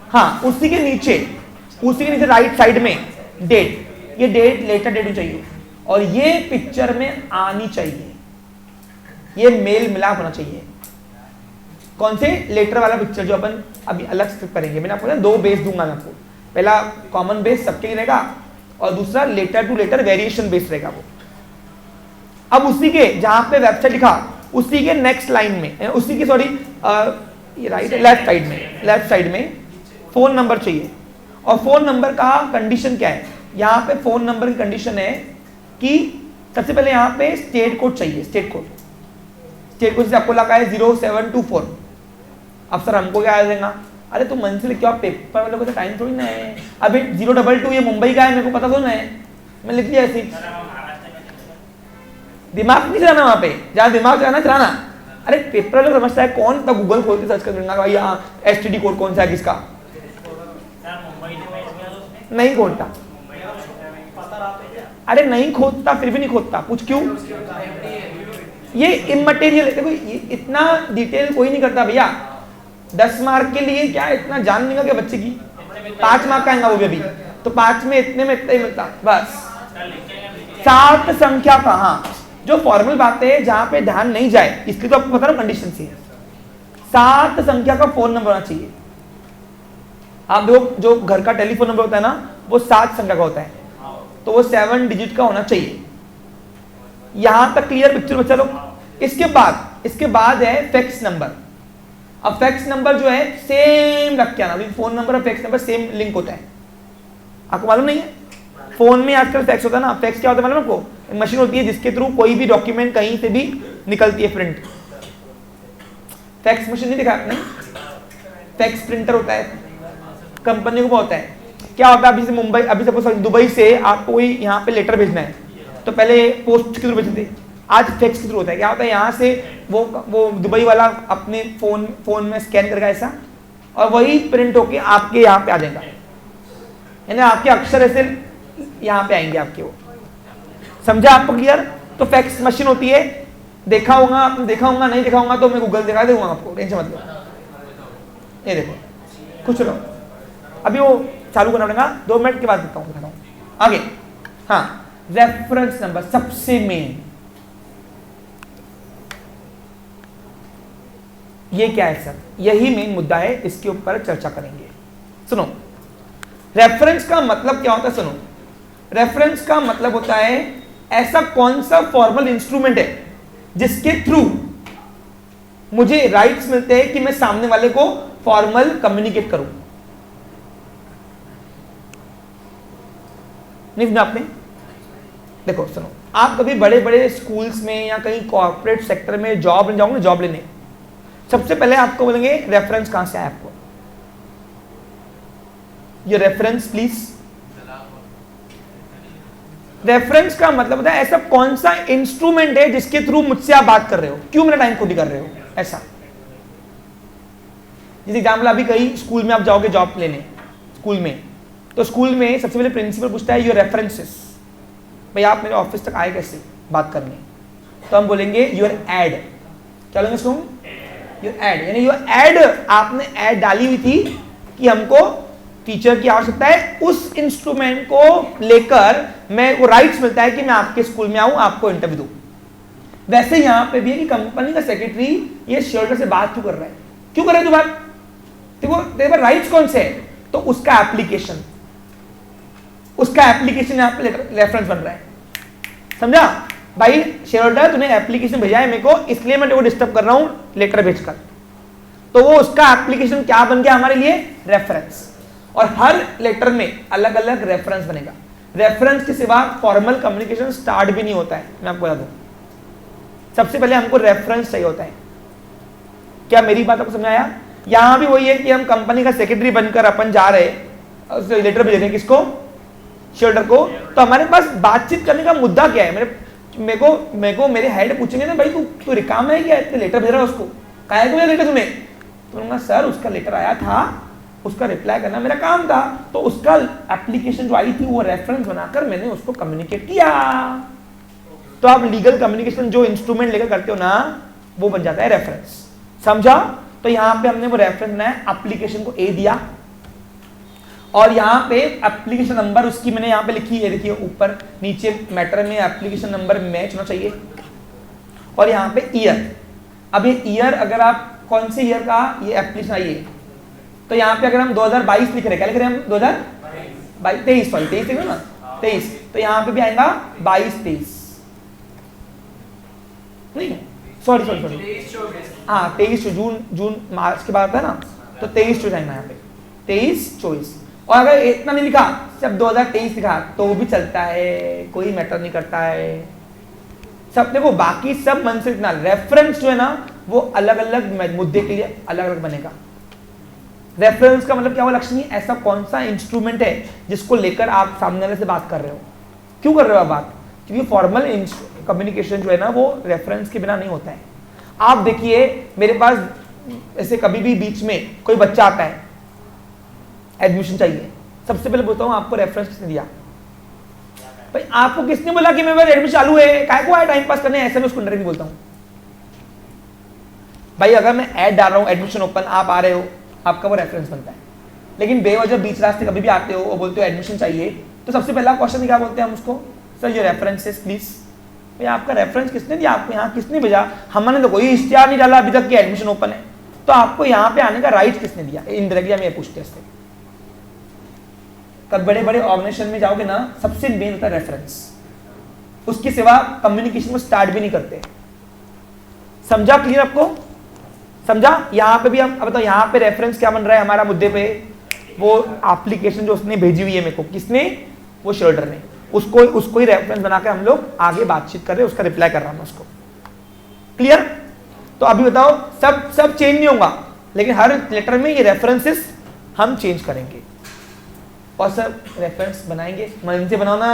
हाँ, उसी के नीचे राइट साइड में डेट, ये डेट लेटर डेट होनी चाहिए और ये पिक्चर में आनी चाहिए, ये मेल मिलाप होना चाहिए। कौन से? लेटर वाला पिक्चर जो अपन अभी अलग से करेंगे। मैंने आपको 2 बेस दूंगा मैं आपको, पहला कॉमन बेस सबके लिए रहेगा और दूसरा letter to letter variation base रहेगा वो। अब उसी के जहां पे वेबसाइट लिखा उसी के नेक्स्ट लाइन में, उसी के सॉरी ये राइट लेफ्ट साइड में फोन नंबर चाहिए। और फोन नंबर का कंडीशन क्या है? यहाँ पे फोन नंबर की कंडीशन है कि सबसे पहले यहाँ पे स्टेट कोड चाहिए। स्टेट कोड से आपको लगा है 0724। अब सर हमको क्या देगा? अरे तुम मन से लिख के आप पेपर वालों को तो टाइम थोड़ी ना है। अभी 022 ये मुंबई का है, मेरे को पता थोड़ा है, मैं लिख दिया ऐसे। दिमाग नहीं चलाना वहां पे, जहां दिमाग चलाना। अरे पेपर वालों को समझता है कौन, तब गूगल खोल के सर्च कर देना भाई यहाँ STD कोड कौन सा है किसका, नहीं खोलता। अरे नहीं खोदता, फिर भी नहीं खोदता, पूछ क्यों? ये इमटेरियल है। देखो ये इतना डिटेल कोई नहीं करता भैया। 10 मार्क के लिए क्या इतना जान नहीं क्या बच्चे की? 5 मार्क का आएगा वो भी, तो 5 में इतने में इतना ही मिलता बस। 7 संख्या का, हाँ जो फॉर्मल बात है जहां पे ध्यान नहीं जाए, इसलिए तो आपको पता ना कंडीशन से 7 संख्या का फोन नंबर होना चाहिए। आप देखो जो घर का टेलीफोन नंबर होता है ना, वो 7 संख्या का होता है, तो वो 7 डिजिट का होना चाहिए। यहां तक क्लियर पिक्चर बच्चा लोग? इसके बाद है फैक्स नंबर। अब फैक्स नंबर जो है सेम रख के आना, फोन नंबर और फैक्स नंबर सेम लिंक होता है। आपको मालूम नहीं है? फोन में आजकल फैक्स होता है ना, फैक्स क्या होता है मालूम आपको? एक मशीन होती है जिसके थ्रू कोई भी डॉक्यूमेंट कहीं से भी निकलती है प्रिंट। फैक्स मशीन नहीं देखा आपने? फैक्स प्रिंटर होता है, कंपनी को होता है। क्या होता है, अभी से मुंबई, अभी सपोज दुबई से आपको कोई यहाँ पे लेटर भेजना है तो पहले पोस्ट के थ्रू भेजते थे, आज फैक्स के थ्रू होता है। क्या होता है, यहाँ से वो दुबई वाला अपने फोन में स्कैन करेगा ऐसा, और वही प्रिंट होके आपके यहाँ पे आ जाएगा, यानी आपके अक्षर ऐसे यहाँ पे आएंगे आपके। वो समझा आपको क्लियर? तो फैक्स मशीन होती है, देखा होगा आपने, देखा होगा, नहीं देखा होगा तो मैं गूगल दिखा दूंगा आपको, टेंशन मत लो। ये देखो कुछ लो, अभी वो चालू करना पड़ेगा, 2 मिनट के बाद दिखाता हूँ आगे। हाँ, रेफरेंस नंबर सबसे मेन, ये क्या है सर? यही मेन मुद्दा है, इसके ऊपर चर्चा करेंगे। सुनो, रेफरेंस का मतलब क्या होता है? सुनो, रेफरेंस का मतलब होता है ऐसा कौन सा फॉर्मल इंस्ट्रूमेंट है जिसके थ्रू मुझे राइट्स मिलते हैं कि मैं सामने वाले को फॉर्मल कम्युनिकेट करूं। नहीं समझा आपने? देखो सुनो, आप कभी बड़े बड़े स्कूल्स में या कहीं कॉर्पोरेट सेक्टर में जॉब लेने जाओगे, जॉब लेने, सबसे पहले आपको बोलेंगे रेफरेंस कहां से आया आपको, ये रेफरेंस प्लीज। रेफरेंस का मतलब होता है ऐसा कौन सा इंस्ट्रूमेंट है जिसके थ्रू मुझसे आप बात कर रहे हो, क्यों मेरा टाइम खोटी कर रहे हो, ऐसा। जैसे एग्जाम्पल, अभी कहीं स्कूल में आप जाओगे जॉब लेने, स्कूल में, तो स्कूल में सबसे पहले प्रिंसिपल पूछता है योर रेफरेंसेस, भाई आप मेरे ऑफिस तक आए कैसे बात करने, तो हम बोलेंगे योर एड। क्या बोलेंगे इसको? योर एड, यानी योर एड, आपने एड डाली हुई थी कि हमको टीचर की आवश्यकता है, उस इंस्ट्रूमेंट को लेकर मैं वो राइट्स मिलता है कि मैं आपके स्कूल में आऊं, आपको इंटरव्यू दूं। वैसे यहां पे भी है कि कंपनी का सेक्रेटरी ये शेयरहोल्डर से बात क्यों कर रहा है, क्यों कर रहा है तू बात, देखो तेरे पास राइट्स कौन से है, तो उसका एप्लीकेशन, उसका एप्लीकेशन यहां पे रेफरेंस बन रहा है। समझा भाई? शेयरहोल्डर तूने एप्लीकेशन भेजा है मेरे को, इसलिए मैं तेरे को डिस्टर्ब कर रहा हूं लेटर भेजकर, तो वो उसका एप्लीकेशन क्या बन गया हमारे लिए? रेफरेंस। और हर लेटर में अलग अलग रेफरेंस बनेगा। रेफरेंस के सिवा फॉर्मल कम्युनिकेशन स्टार्ट भी नहीं होता है, मैं आपको बता दूं। सबसे पहले हमको रेफरेंस चाहिए होता है। क्या मेरी बात आपको समझ आया? यहां भी वही है कि हम कंपनी का सेक्रेटरी बनकर अपन जा रहे हैं, लेटर भेज रहे हैं किसको? शेयरहोल्डर को। तो हमारे पास बातचीत करने का मुद्दा क्या है? मेरे को मेरे हेड पूछेंगे ना, भाई तू रिकाम है क्या, इतने लेटर भेज रहा है उसको, काहे को लेटर तुम्हें? तो बोलूंगा सर उसका लेटर आया था, उसका रिप्लाई करना मेरा काम था, तो उसका एप्लीकेशन जो आई थी वो रेफरेंस बनाकर मैंने उसको कम्युनिकेट किया। तो आप लीगल कम्युनिकेशन जो इंस्ट्रूमेंट लेकर करते हो ना, वो बन जाता है रेफरेंस। समझा? तो यहां पे हमने वो रेफरेंस बनाया, एप्लीकेशन को ए दिया, और यहां पे एप्लीकेशन नंबर उसकी मैंने यहां पे लिखी है, देखिए ऊपर नीचे मैटर में एप्लीकेशन नंबर मैच होना चाहिए, और यहां पे ईयर। अब ये ईयर, अगर आप कौन से ईयर का ये एप्लीकेशन आई है, तो यहाँ पे अगर हम 2022 लिख रहे हैं, क्या लिख रहे हैं हम? 2023, सॉरी 23 लिख रहे ना, 23, तो यहाँ पे भी आएगा 22-23, नहीं सॉरी हाँ 23 जून मार्च के बाद आता है ना, तो 23 आएगा यहाँ पे, 23-24। और अगर इतना नहीं लिखा, सिर्फ 2023 लिखा तो भी चलता है, कोई मैटर नहीं करता है। सब देखो, बाकी सब मन से इतना, रेफरेंस जो है ना वो अलग अलग मुद्दे के लिए अलग अलग बनेगा। रेफरेंस का मतलब क्या हुआ लक्ष्मी? ऐसा कौन सा इंस्ट्रूमेंट है जिसको लेकर आप सामने वाले से बात कर रहे हो, क्यों कर रहे हो आप बात? क्योंकि फॉर्मल कम्युनिकेशन जो है ना वो रेफरेंस के बिना नहीं होता है। आप देखिए, मेरे पास ऐसे कभी भी बीच में कोई बच्चा आता है, एडमिशन चाहिए, सबसे पहले बोलता हूँ आपको रेफरेंस किसने दिया? भाई आपको किसने बोला कि मेरे पास एडमिशन चालू है, काय को आया टाइम पास करने, ऐसे में उसको डायरेक्ट बोलता हूँ। भाई अगर मैं ऐड डाल रहा हूँ एडमिशन ओपन, आप आ रहे हो, आपका वो रेफरेंस बनता है। लेकिन बेवजह बीच रास्ते कभी भी आते हो और बोलते हो एडमिशन चाहिए, तो सबसे पहला क्वेश्चन क्या बोलते हैं हम उसको? सर ये रेफरेंसेस प्लीज। भाई आपका रेफरेंस किसने दिया, आपको यहाँ किसने भेजा? हमने तो कोई इश्तिहार नहीं डाला अभी तक कि एडमिशन ओपन है, तो आपको यहाँ पे आने का राइट किसने दिया? इनडायरेक्टली हम ये पूछते हैं। तब बड़े बड़े ऑर्गेनाइजेशन में जाओगे ना, सबसे मेन होता है रेफरेंस, उसके सिवा कम्युनिकेशन को स्टार्ट भी नहीं करते। समझा? क्लियर आपको? समझा? यहाँ पे भी हम अब बताओ, यहाँ पे रेफरेंस क्या बन रहा है हमारा मुद्दे पे? वो एप्लीकेशन जो उसने भेजी हुई है मेरे को, किसने, वो शेयरहोल्डर ने, उसको ही रेफरेंस बनाकर हम लोग आगे बातचीत कर रहे हैं, उसका रिप्लाई कर रहा हूं मैं उसको। क्लियर? तो अभी बताओ, सब चेंज नहीं होगा, लेकिन हर लेटर में ये रेफरेंसेस हम चेंज करेंगे और सब रेफरेंस बनाएंगे। मन से बनाओ ना।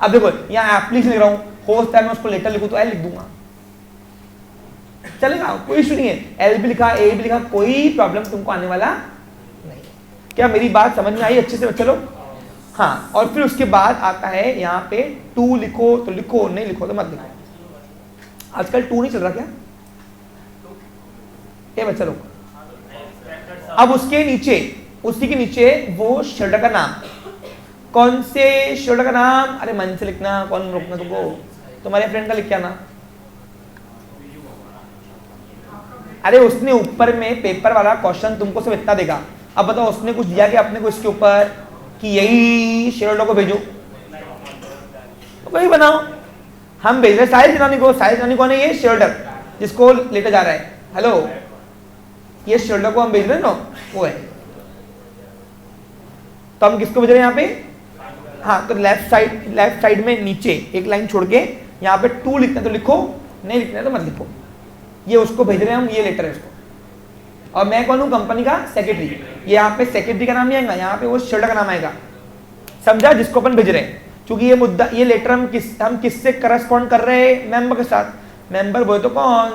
अब देखो यहाँ एप्लीकेशन लिख रहा हूं, हो सकता है मैं उसको लेटर लिखूं तो एल लिख दूंगा, चलेगा, कोई इशू नहीं है। एल भी लिखा, ए भी लिखा, कोई प्रॉब्लम तुमको आने वाला नहीं। क्या मेरी बात समझ में आई अच्छे से बच्चे लोग? हाँ, और फिर उसके बाद आता है यहाँ पे टू लिखो तो लिखो, नहीं लिखो तो मत लिखो। आजकल टू नहीं चल रहा क्या ये बच्चा लोग? अब उसके नीचे, उसी के नीचे वो शेयरहोल्डर का नाम, कौन से शेयरहोल्डर का नाम, अरे मन से लिखना, कौन रोकना तुमको, तुम्हारे फ्रेंड का लिख के आना। अरे उसने ऊपर में पेपर वाला क्वेश्चन तुमको सिर्फ इतना देगा। अब बताओ उसने कुछ दिया कि अपने को इसके ऊपर कि यही शेयरहोल्डर को भेजो, तो वही बनाओ। हम भेज रहे साहिल जिनानी को, साहिल जिनानी कौन है? ये शेयरहोल्डर जिसको लेटर जा रहा है, हेलो, ये शेयरहोल्डर को हम भेज रहे हैं ना, वो है। तो हम किसको भेज रहे हैं यहाँ पे? हाँ, तो लेफ्ट साइड में नीचे एक लाइन छोड़ के यहाँ पे टू लिखना है तो लिखो, नहीं लिखना है तो मत लिखो। ये उसको भेज रहे हैं हम, ये लेटर है उसको। और मैं कौन हूँ? कंपनी का सेक्रेटरी। ये यहाँ पे सेक्रेटरी का नाम नहीं आएगा, यहाँ पे वो शेयरहोल्डर का नाम आएगा। समझा? जिसको अपन भेज रहे हैं, क्योंकि ये मुद्दा, ये लेटर हम किससे करस्पॉन्ड कर रहे हैं? मेंबर के साथ। मेंबर बोले तो कौन?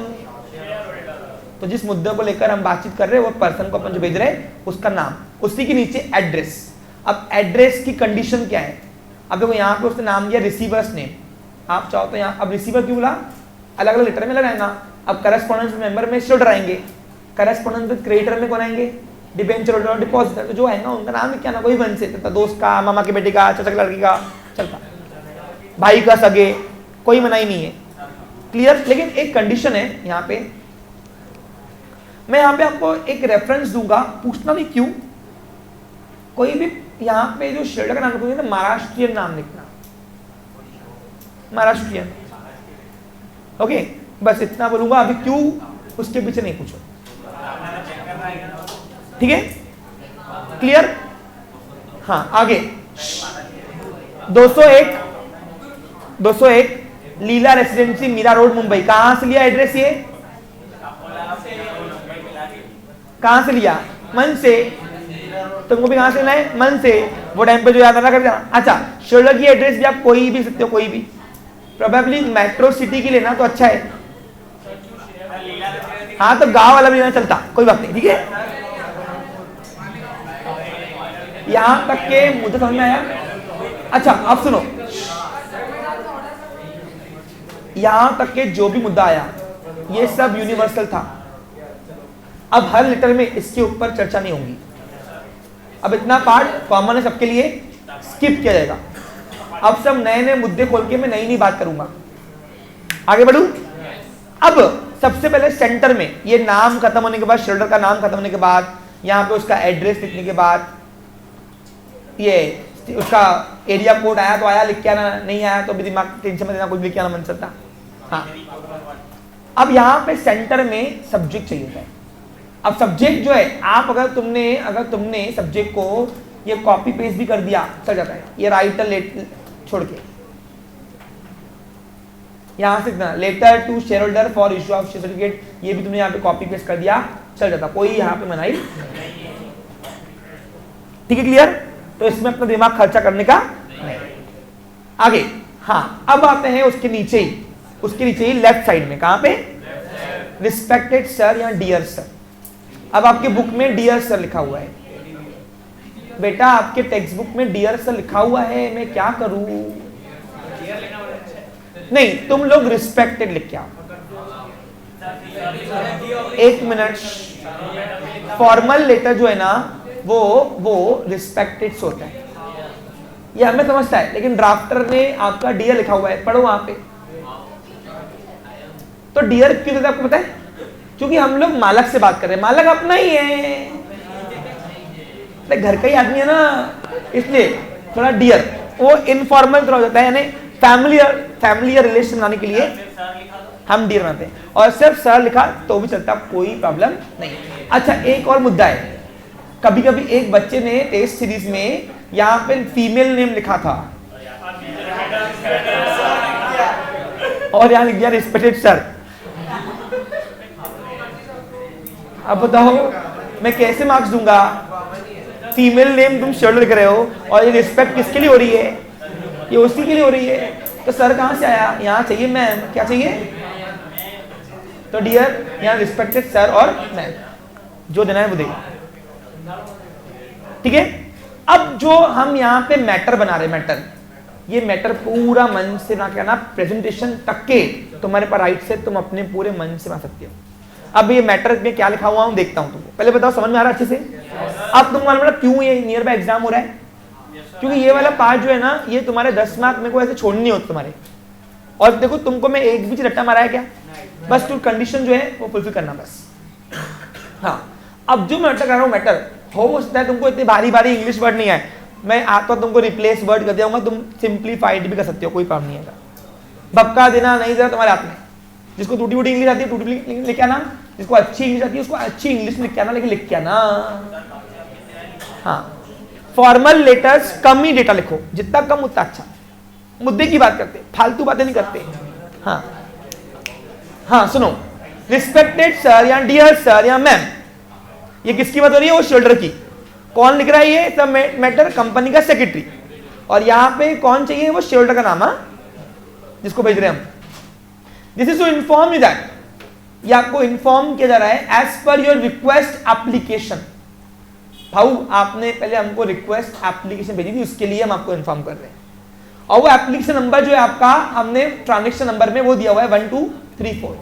तो जिस मुद्दे को लेकर हम बातचीत कर रहे हैं वो पर्सन को अपन जो भेज रहे हैं उसका नाम, उसी के नीचे एड्रेस। अब एड्रेस की कंडीशन क्या है? अब देखो यहाँ पे उसने नाम दिया रिसीवर्स नेम, आप चाहो तो यहाँ, अब रिसीवर क्यों बोला? अलग अलग लेटर में लगाएगा। अब करस्पॉन्डेंस मेंबर में शेयरहोल्डर आएंगे, करस्पॉन्डेंस क्रेडिटर में कौन आएंगे? डिबेंचर होल्डर और डिपॉजिटर। तो जो आएगा उनका नाम क्या ना, कोई बन से दोस्त का, मामा के बेटे का, चाचा के लड़की का, चलता, भाई का सगे, कोई मनाही नहीं है। क्लियर? लेकिन एक कंडीशन है यहाँ पे, मैं यहाँ पे आपको एक रेफरेंस दूंगा, पूछना नहीं क्यों। कोई भी यहाँ पे जो शेयरहोल्डर का नाम लिखोगे ना, महाराष्ट्रियन नाम लिखना, महाराष्ट्रियन। ओके, बस इतना बोलूंगा, अभी क्यों उसके पीछे नहीं पूछो, ठीक है? क्लियर? हाँ, आगे 201 लीला रेसिडेंसी, मीरा रोड, मुंबई। कहां से लिया एड्रेस? ये कहां से लिया? मन से। तुमको भी कहां से लेना है? मन से। वो टाइम पे जो याद आना कर देना। अच्छा, शेयरहोल्डर की एड्रेस भी आप कोई भी सकते हो, कोई भी, प्रोबेबली मेट्रो सिटी की लेना तो अच्छा है। हाँ, तो गांव वाला भी लेना चलता, कोई बात नहीं, ठीक है? यहां तक के मुझे समझ में आया? अच्छा, अब सुनो, यहां तक के जो भी मुद्दा आया ये सब यूनिवर्सल था। अब हर लेटर में इसके ऊपर चर्चा नहीं होगी। अब इतना पार्ट कॉमन है सबके लिए, स्किप किया जाएगा। अब सब नए नए मुद्दे खोल के मैं नई नई बात करूंगा। आगे बढ़ूं? अब सबसे पहले सेंटर में ये नाम खत्म होने के बाद, शेयरहोल्डर का नाम खत्म होने के बाद, यहाँ पे उसका एड्रेस लिखने के बाद, ये उसका एरिया कोड आया तो आया, लिख के आना, नहीं आया तो भी दिमाग टेंशन में देना, कुछ लिख के आना मन सकता। हाँ, अब यहाँ पे सेंटर में सब्जेक्ट चाहिए होता है। अब सब्जेक्ट जो है, आप अगर तुमने सब्जेक्ट को ये कॉपी पेस्ट भी कर दिया चल जाता है। ये राइटर लेट छोड़ के यहां से letter to shareholder for issue of share certificate, ये भी तुमने यहाँ पे कॉपी पेस्ट कर दिया चल जाता, कोई यहाँ पे मनाही। ठीक है, क्लियर? तो इसमें अपना दिमाग खर्चा करने का नहीं। आगे, हाँ, अब आते हैं उसके नीचे ही लेफ्ट साइड में, कहां पे? रिस्पेक्टेड सर या डियर सर। अब आपके बुक में डियर सर लिखा हुआ है, बेटा आपके टेक्स्ट बुक में डियर सर लिखा हुआ है, मैं क्या करूं? नहीं, तुम लोग रिस्पेक्टेड लिख के आओ। एक मिनट, फॉर्मल लेटर जो है ना वो रिस्पेक्टेड से होता है, ये हमें समझता है, लेकिन ड्राफ्टर ने आपका डियर लिखा हुआ है, पढ़ो वहां पे। तो डियर क्यों देता है आपको पता है? क्योंकि हम लोग मालक से बात कर रहे हैं, मालक अपना ही है, घर का ही आदमी है ना, इसलिए थोड़ा डियर वो इनफॉर्मल हो जाता है, यानी फैमिली रिलेशन बनाने के लिए हम डियर बनाते हैं। और सिर्फ सर लिखा तो भी चलता, कोई प्रॉब्लम नहीं। अच्छा, एक और मुद्दा है, कभी कभी एक बच्चे ने टेस्ट सीरीज में यहाँ पे फीमेल नेम लिखा था और यहाँ लिख दिया रिस्पेक्टेड सर। अब बताओ मैं कैसे मार्क्स दूंगा? फीमेल नेम तुम शर्ट लिख रहे हो और ये रिस्पेक्ट किसके लिए हो रही है? ये उसी के लिए हो रही है। तो सर कहाँ से आया? यहाँ चाहिए मैम। क्या चाहिए? तो डियर यहाँ रिस्पेक्टेड सर और मैम, जो देना है वो देगा। ठीक है। अब जो हम यहाँ पे मैटर बना रहे, मैटर, ये मैटर पूरा मन से ना करना, प्रेजेंटेशन तक के तुम्हारे पास राइट से तुम अपने पूरे मन से बना सकते हो। अब ये मैटर में क्या लिखा हुआ हूँ देखता हूँ तुमको। पहले बताओ समझ में आ रहा है अच्छे से? अब तुमको मालूम पड़ा क्यों ये नियर बाय एग्जाम हो रहा है? क्योंकि ये वाला पार्ट जो है ना, ये तुम्हारे 10 मार्क में को ऐसे छोड़नी नहीं होती तुम्हारे। और देखो तुमको मैं एक बीच रट्टा मारा है क्या? बस तू कंडीशन जो है वो फुलफिल करना बस। हाँ, अब जो मैटर कर रहा हूँ, मैटर हो सकता है तुमको इतने भारी भारी इंग्लिश वर्ड नहीं आए, मैं आता तुमको रिप्लेस वर्ड कर दिया, तुम सिंप्लीफाइड भी कर सकते हो, कोई प्रॉब्लम नहीं है। भपका देना नहीं देना तुम्हारे हाथ में। जिसको टूटी फूटी इंग्लिश आती है टूटी फूटी लिख के आना, जिसको अच्छी इंग्लिश आती है उसको अच्छी इंग्लिश लिख के आना, लेकिन लिख के आना। हाँ, फॉर्मल लेटर्स कम ही डेटा लिखो, जितना कम उतना अच्छा। मुद्दे की बात करते, फालतू बातें नहीं करते। हाँ हाँ, सुनो, रिस्पेक्टेड सर या डियर सर या मैम, ये किसकी बात हो रही है? वो शोल्डर की। कौन लिख रहा है? ये सब मैटर कंपनी का सेक्रेटरी। और यहां पे कौन चाहिए? वो शोल्डर का नाम, जिसको भेज रहे हैं हम। This is to inform you that, ये आपको इन्फॉर्म किया जा रहा है as per your request application. भाऊ आपने पहले हमको रिक्वेस्ट एप्लीकेशन भेजी थी, उसके लिए हम आपको इन्फॉर्म कर रहे हैं। और वो एप्लीकेशन नंबर जो है आपका, हमने ट्रांजेक्शन नंबर में वो दिया हुआ है 1 2 3 4।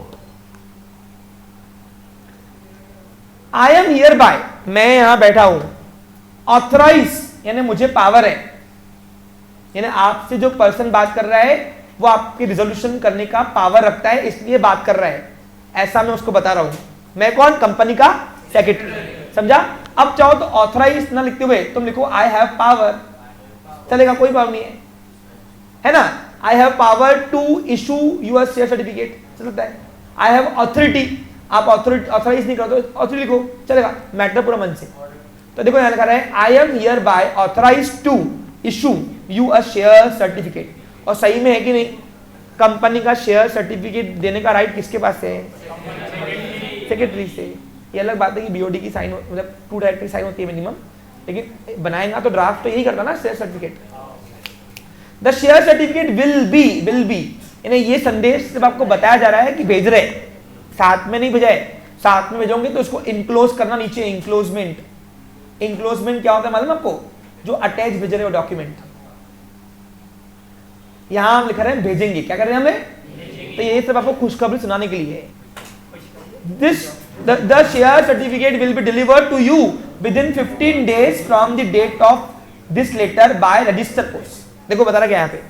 आई एम हियर बाय, मैं यहां बैठा हूं, ऑथराइज यानी मुझे पावर है, यानी आपसे जो पर्सन बात कर रहा है वो आपकी रिजोल्यूशन करने का पावर रखता है, इसलिए बात कर रहा है, ऐसा मैं उसको बता रहा हूं। मैं कौन? कंपनी का सेक्रेटरी। समझा? अब चाहो तो ऑथराइज ना लिखते हुए तुम लिखो आई हैव पावर, चलेगा, कोई प्रॉब्लम नहीं है ना? I have power to issue your share certificate, चल सकता है। आई हैव ऑथोरिटी, आप ऑथराइज नहीं करो तो ऑथोरिटी लिखो, चलेगा, मैटर पूरा मन से। तो देखो यहां लिखा है I am here by authorise to issue you a share certificate. और सही में है कि नहीं? कंपनी का शेयर सर्टिफिकेट देने का राइट किसके पास है? सेक्रेटरी से। ये अलग बात है कि बीओडी की साइन, मतलब 2 डायरेक्टर की साइन होती है मिनिमम, लेकिन बनाएगा तो ड्राफ्ट तो यही करता ना, share certificate. The share certificate will B यानी ये संदेश जब आपको बताया जा रहा है कि भेज रहे, साथ में नहीं भेजाए, साथ में भेजोगे तो इसको इनक्लोज करना नीचे, इंक्लोजमेंट। इंक्लोजमेंट क्या होता है मालूम आपको? जो अटैच भेज रहे हो डॉक्यूमेंट। यहां हम लिख रहे हैं भेजेंगे, क्या कर रहे हैं हमें? तो ये सब आपको खुशखबरी सुनाने के लिए है। This the share certificate will be delivered to you with in 15 days from the date of this letter by register post. देखो बता रहा क्या यहाँ पे,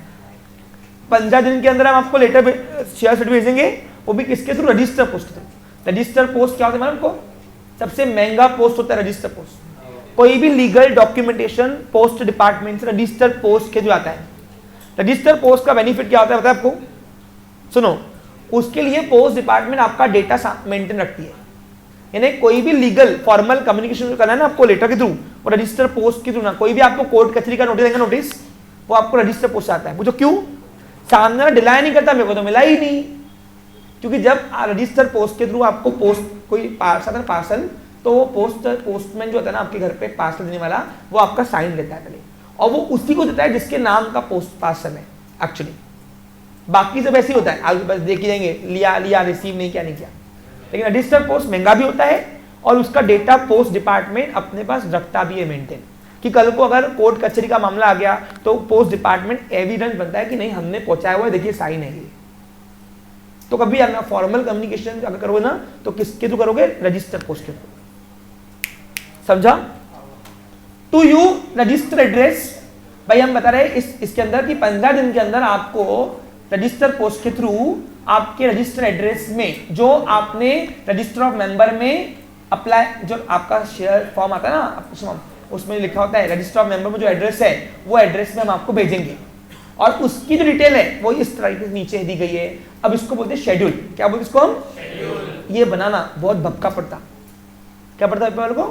15 दिन के अंदर हम आपको लेटर शेयर सर्टिफिकेट भेजेंगे, वो भी किसके थ्रू? रजिस्टर पोस्ट के थ्रू। रजिस्टर पोस्ट क्या होता है मालूम आपको? सबसे महंगा पोस्ट होता है रजिस्टर पोस्ट। कोई भी लीगल डॉक्यूमेंटेशन पोस्ट डिपार्टमेंट से रजिस्टर पोस्ट के जो आता है। रजिस्टर पोस्ट का बेनिफिट क्या होता है पता है आपको? सुनो, उसके लिए पोस्ट डिपार्टमेंट आपका डेटा मेंटेन रखती है, यानी कोई भी लीगल फॉर्मल कम्युनिकेशन करना है ना आपको लेटर के थ्रू, वो रजिस्टर पोस्ट के थ्रू ना। कोई भी आपको कोर्ट कचहरी का नोटिस देंगे, नोटिस वो आपको रजिस्टर पोस्ट आता है। पूछो क्यों? सामने डिलाई नहीं करता, मेरे को तो मिला ही नहीं। क्योंकि जब रजिस्टर पोस्ट के थ्रू आपको पोस्ट कोई पार्सल, तो वो पोस्टमैन जो होता है ना आपके घर पे पार्सल देने वाला, वो आपका साइन लेता है पहले, और वो उसी को देता है जिसके नाम का पोस्ट पार्सल है एक्चुअली। बाकी सब ऐसे ही होता है, आगे बस देख जाएंगे, लिया रिसीव नहीं किया नहीं किया। लेकिन रजिस्टर पोस्ट महंगा भी होता है और उसका डेटा पोस्ट डिपार्टमेंट अपने पास रखता भी है मेंटेन, कि कल को अगर कोर्ट कचहरी का मामला आ गया तो पोस्ट डिपार्टमेंट एविडेंस बनता है कि नहीं हमने पहुंचाया हुआ है, देखिए साइन है ये। तो कभी फॉर्मल कम्युनिकेशन अगर करोगे ना तो किसके थ्रू करोगे? रजिस्टर पोस्ट के थ्रू। समझा? टू यू रजिस्टर एड्रेस, भाई हम बता रहे हैं इसके अंदर कि 15 दिन के अंदर आपको रजिस्टर पोस्ट के थ्रू आपके रजिस्टर एड्रेस में जो आपने रजिस्टर ऑफ मेंबर में अप्लाई, जो आपका शेयर फॉर्म आता है ना, उसमें लिखा होता है रजिस्टर ऑफ मेंबर में जो एड्रेस है वो एड्रेस में हम आपको भेजेंगे, और उसकी जो डिटेल है वो इस तरीके से नीचे दी गई है। अब इसको बोलते हैं शेड्यूल। क्या बोलते इसको हम? ये बनाना बहुत भपका पड़ता, क्या पड़ता है पेपर वालों को?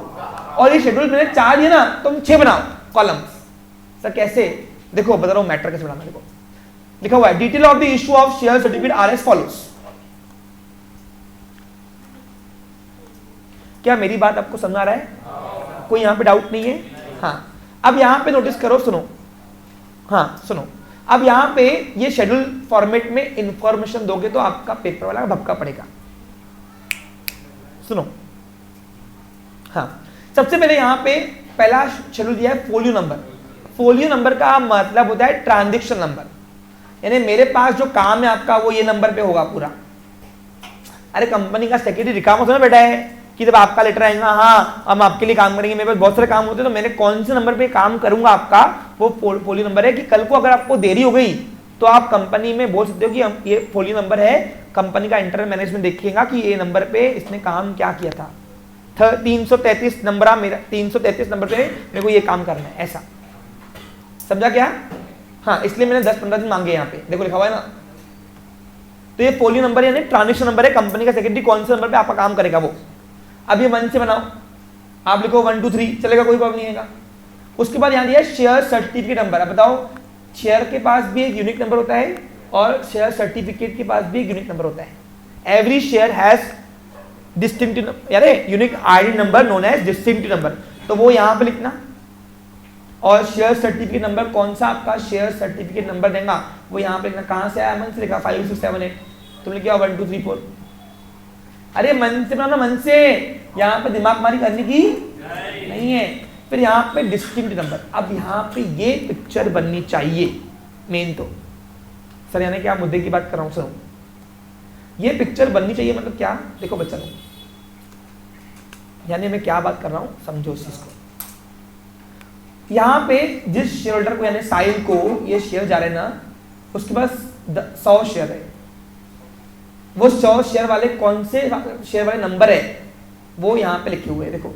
और ये शेड्यूल मैंने 4 दिए ना, तुम 6 बनाओ कॉलम्स। सर कैसे? देखो बता रहा हूं मैटर कैसे बनाना। देखो लिखा हुआ है detail of the issue of share certificate R S follows. क्या मेरी बात आपको समझ आ रहा है? कोई यहां पे डाउट नहीं है? हाँ, अब यहां पे नोटिस करो, सुनो, हाँ सुनो, अब यहां पे ये शेड्यूल फॉर्मेट में इंफॉर्मेशन दोगे तो आपका पेपर वाला भपका पड़ेगा। सुनो, हाँ, सबसे पहले यहां पे पहला शेड्यूल दिया है फोलियो नंबर। फोलियो नंबर का मतलब होता है ट्रांजैक्शन नंबर, यानी मेरे पास जो काम है आपका वो ये नंबर पे होगा पूरा। अरे कंपनी का सेक्रेटरी रिकाम होता है ना बेटा, है कि जब आपका लेटर आएगा, हाँ हम आपके लिए काम करेंगे, मेरे पास बहुत सारे काम होते हैं, तो मैंने कौन से नंबर पे काम करूंगा आपका वो फोलियो नंबर है। कि कल को अगर आपको देरी हो गई तो आप कंपनी में बोल सकते हो कि हम ये फोलियो नंबर है, कंपनी का इंटरनल मैनेजमेंट देखेगा कि ये नंबर पे इसने काम क्या किया था। 333 नंबर, मेरा 333 नंबर पे मेरे को ये काम करना है, ऐसा समझा क्या? हाँ, इसलिए मैंने 10-15 दिन मांगे यहाँ पे, देखो लिखा हुआ है ना। तो ये फोलियो नंबर यानी ट्रांजैक्शन नंबर है, कंपनी का सेक्रेटरी कौन से नंबर पे आपका काम करेगा वो। अब ये मन से बनाओ, आप लिखो 1 2 3 चलेगा, कोई प्रॉब्लम नहीं है। उसके बाद यहाँ दिया शेयर सर्टिफिकेट नंबर। अब बताओ, शेयर के पास भी एक यूनिक नंबर होता है और शेयर सर्टिफिकेट के पास भी एक यूनिक नंबर होता है। एवरी शेयर हैज डिस्टिंक्टिव, यार unique ID number known as distinctive number, तो वो यहाँ पे लिखना। और शेयर सर्टिफिकेट नंबर कौन सा आपका शेयर सर्टिफिकेट नंबर देगा वो यहाँ पे लिखना। कहाँ से आया? मन से लिखा 5 6 7 8, तुमने क्या 1 2 3 4। अरे मन से बनाना, मन से, यहाँ पे दिमाग मारी करने की नहीं है। फिर यहाँ पे डिस्टिंक्ट नंबर। अब यहाँ पे ये पिक्चर बननी चाहिए मेन तो। सर यानी क्या मुद्दे की बात कर रहा हूँ? सुनो, ये पिक्चर बननी चाहिए मतलब क्या? देखो बच्चा लोग, यानी मैं क्या बात कर रहा हूँ समझो इस चीज को। यहाँ पे जिस शेयर होल्डर को यानी साहिल को ये शेयर जा रहे हैं ना, उसके पास 100 शेयर है। वो 100 शेयर वाले कौन से शेयर वाले नंबर है वो यहाँ पे लिखे हुए हैं। देखो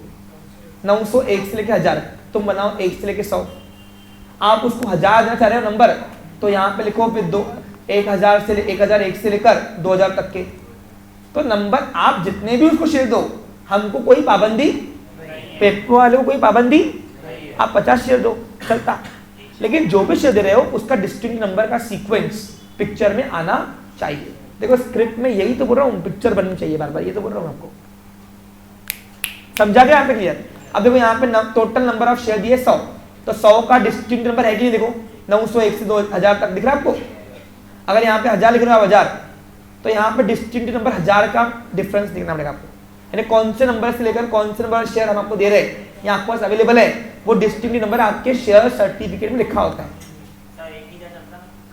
901 से लेकर 1000, तुम बनाओ 1 से लेकर 100। आप उसको 1000 देना चाह रहे हो नंबर, तो यहाँ पे लिखो फिर 1001 से लेकर 2000 तक के। तो नंबर आप जितने भी उसको शेयर दो, हमको कोई पाबंदी, पेपर वाले को कोई पाबंदी, आप 50 शेयर दो चलता, लेकिन जो भी शेयर दे रहे हो उसका डिस्टिंक्ट नंबर का सीक्वेंस पिक्चर में आना चाहिए। देखो स्क्रिप्ट में यही तो बोल रहा हूँ, पिक्चर बननी चाहिए बार बार, ये तो बोल रहा हूँ आपको। समझा गया यहाँ पे क्लियर? अब देखो यहाँ पे टोटल नंबर ऑफ शेयर दिए 100, तो 100 का डिस्टिंक्ट नंबर है कि नहीं? देखो 901 से 2000 तक दिख रहा है आपको। अगर यहाँ पे 1000 लिख रहे हो 1000, तो यहाँ पे डिस्टिंक्ट नंबर 1000 का डिफरेंस दिखना पड़ेगा आपको, यानी कौन से नंबर से लेकर कौन से नंबर शेयर हम आपको दे रहे हैं ये आपके पास अवेलेबल है। वो डिस्टिंक्ट नंबर आपके शेयर सर्टिफिकेट में लिखा होता है।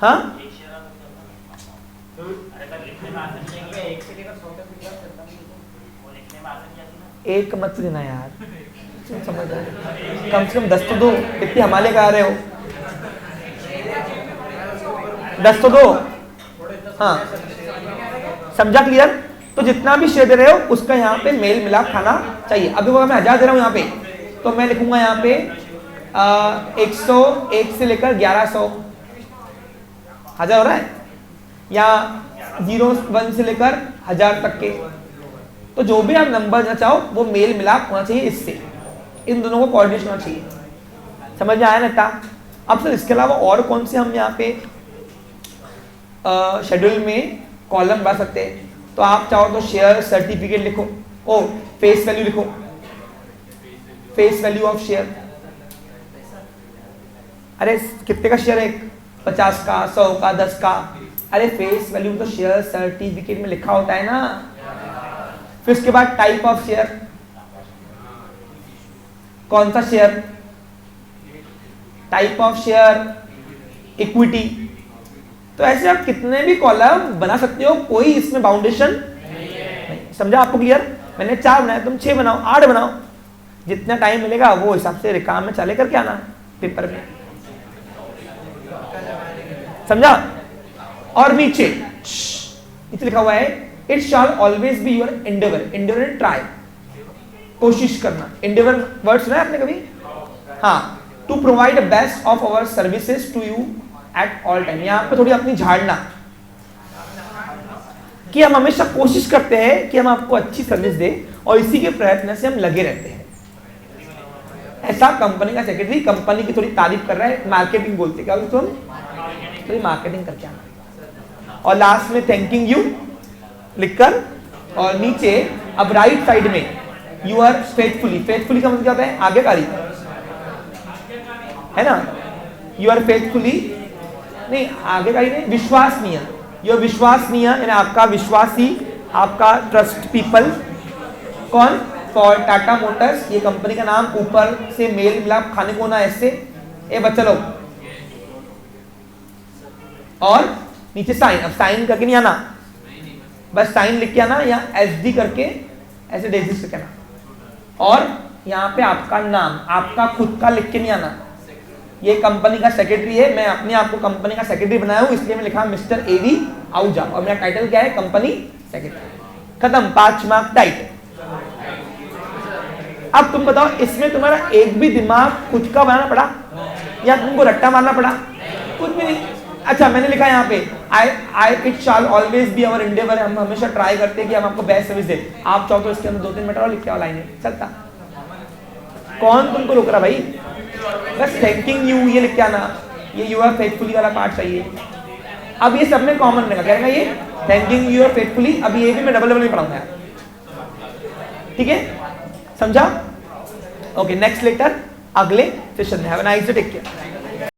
हाँ एक मत देना यार, समझ रहे, कम से कम 10 तो दो, इतनी हमारे का आ रहे हो, 10 तो दो। हाँ समझा क्लियर? तो जितना भी शेयर दे रहे हो उसका यहाँ पे मेल मिलाप खाना चाहिए। अभी वो मैं 1000 दे रहा हूँ यहाँ पे, तो मैं लिखूंगा यहाँ पे 101 से लेकर 1100, 1000 हो रहा है, या 01 से लेकर 1000 तक के। तो जो भी आप नंबर देना चाहो वो मेल मिलाप होना चाहिए इससे, इन दोनों को कोऑर्डिनेशन होना चाहिए। समझ में आया ना था? अब सर इसके अलावा और कौन से हम यहाँ पे शेड्यूल में कॉलम बना सकते हैं? तो आप चाहो तो शेयर सर्टिफिकेट लिखो, ओ फेस वैल्यू लिखो, फेस वैल्यू ऑफ शेयर। अरे कितने का शेयर है? 50 का, 100 का, 10 का। अरे फेस वैल्यू तो शेयर सर्टिफिकेट में लिखा होता है ना। फिर उसके बाद टाइप ऑफ शेयर, कौन सा share, type of share, equity. तो ऐसे आप कितने भी कॉलम बना सकते हो, कोई इसमें बाउंडेशन नहीं। समझा आपको क्लियर? मैंने 4 बनाया, तुम 6 बनाओ, 8 बनाओ, जितना टाइम मिलेगा वो हिसाब से काम में चले करके आना पेपर में। समझा? और नीचे लिखा हुआ है it shall always be your endeavour. Endeavour try, कोशिश करना। एंडेवर वर्ड सुना है आपने कभी? हाँ, to provide best of our services to you at all time. यहाँ पे थोड़ी अपनी झाड़ना कि हम हमेशा कोशिश करते हैं कि हम आपको अच्छी सर्विस दें और इसी के प्रयत्न से हम लगे रहते हैं। ऐसा कंपनी का सेक्रेटरी कंपनी की थोड़ी तारीफ कर रहा है, मार्केटिंग बोलते क्या उसको, हम थोड़ी मार्केटिंग करके आना। और लास्ट में थैंकिंग यू लिखकर, और नीचे अब राइट साइड में यू आर फेथफुली, फेथफुली का मतलब क्या होता है, आज्ञाकारी है ना, यू आर फेथफुली नहीं, आज्ञाकारी नहीं, विश्वसनीय, यू आर विश्वसनीय यानी आपका विश्वासी, आपका ट्रस्ट पीपल। कौन, फॉर टाटा मोटर्स, ये कंपनी का नाम, ऊपर से मेल मिलाप खाने को ना ऐसे, ए बच्चा लोग, और नीचे साइन, अब साइन करके नहीं आना, बस साइन लिख के आना या एसडी करके ऐसे डेजिस्ट करके आना, और यहाँ पे आपका नाम, आपका खुद का लिख के नहीं आना। ये कंपनी का सेक्रेटरी है, मैं अपने आप को कंपनी का सेक्रेटरी बनाया हूँ, इसलिए मैं लिखा मिस्टर एवी आहूजा, और मेरा टाइटल क्या है, कंपनी सेक्रेटरी। खत्म, 5 मार्क टाइट। अब तुम बताओ, इसमें तुम्हारा एक भी दिमाग खुद का बनाना पड़ा या तुमको रट्टा मारना पड़ा? कुछ भी नहीं। अच्छा, मैंने लिखा यहाँ पे I it shall always be our endeavour, हम हमेशा ट्राई करते हैं कि हम आपको बेस्ट सर्विस दे। आप चाहो तो इसके अंदर 2-3 मिनट और लिख के आओ लाइन है, चलता। कौन तुमको रोक रहा भाई? बस थैंकिंग यू ये लिख के आना, ये यू आर फेथफुली वाला पार्ट चाहिए। अब ये सब में कॉमन रहेगा, क्या रहेगा ये, थैंकिंग यू आर फेथफुली। अब ये भी मैं डबल नहीं पढ़ाऊंगा, ठीक है, समझा? ओके, नेक्स्ट लेटर अगले सेशन में। Have a nice day, take care.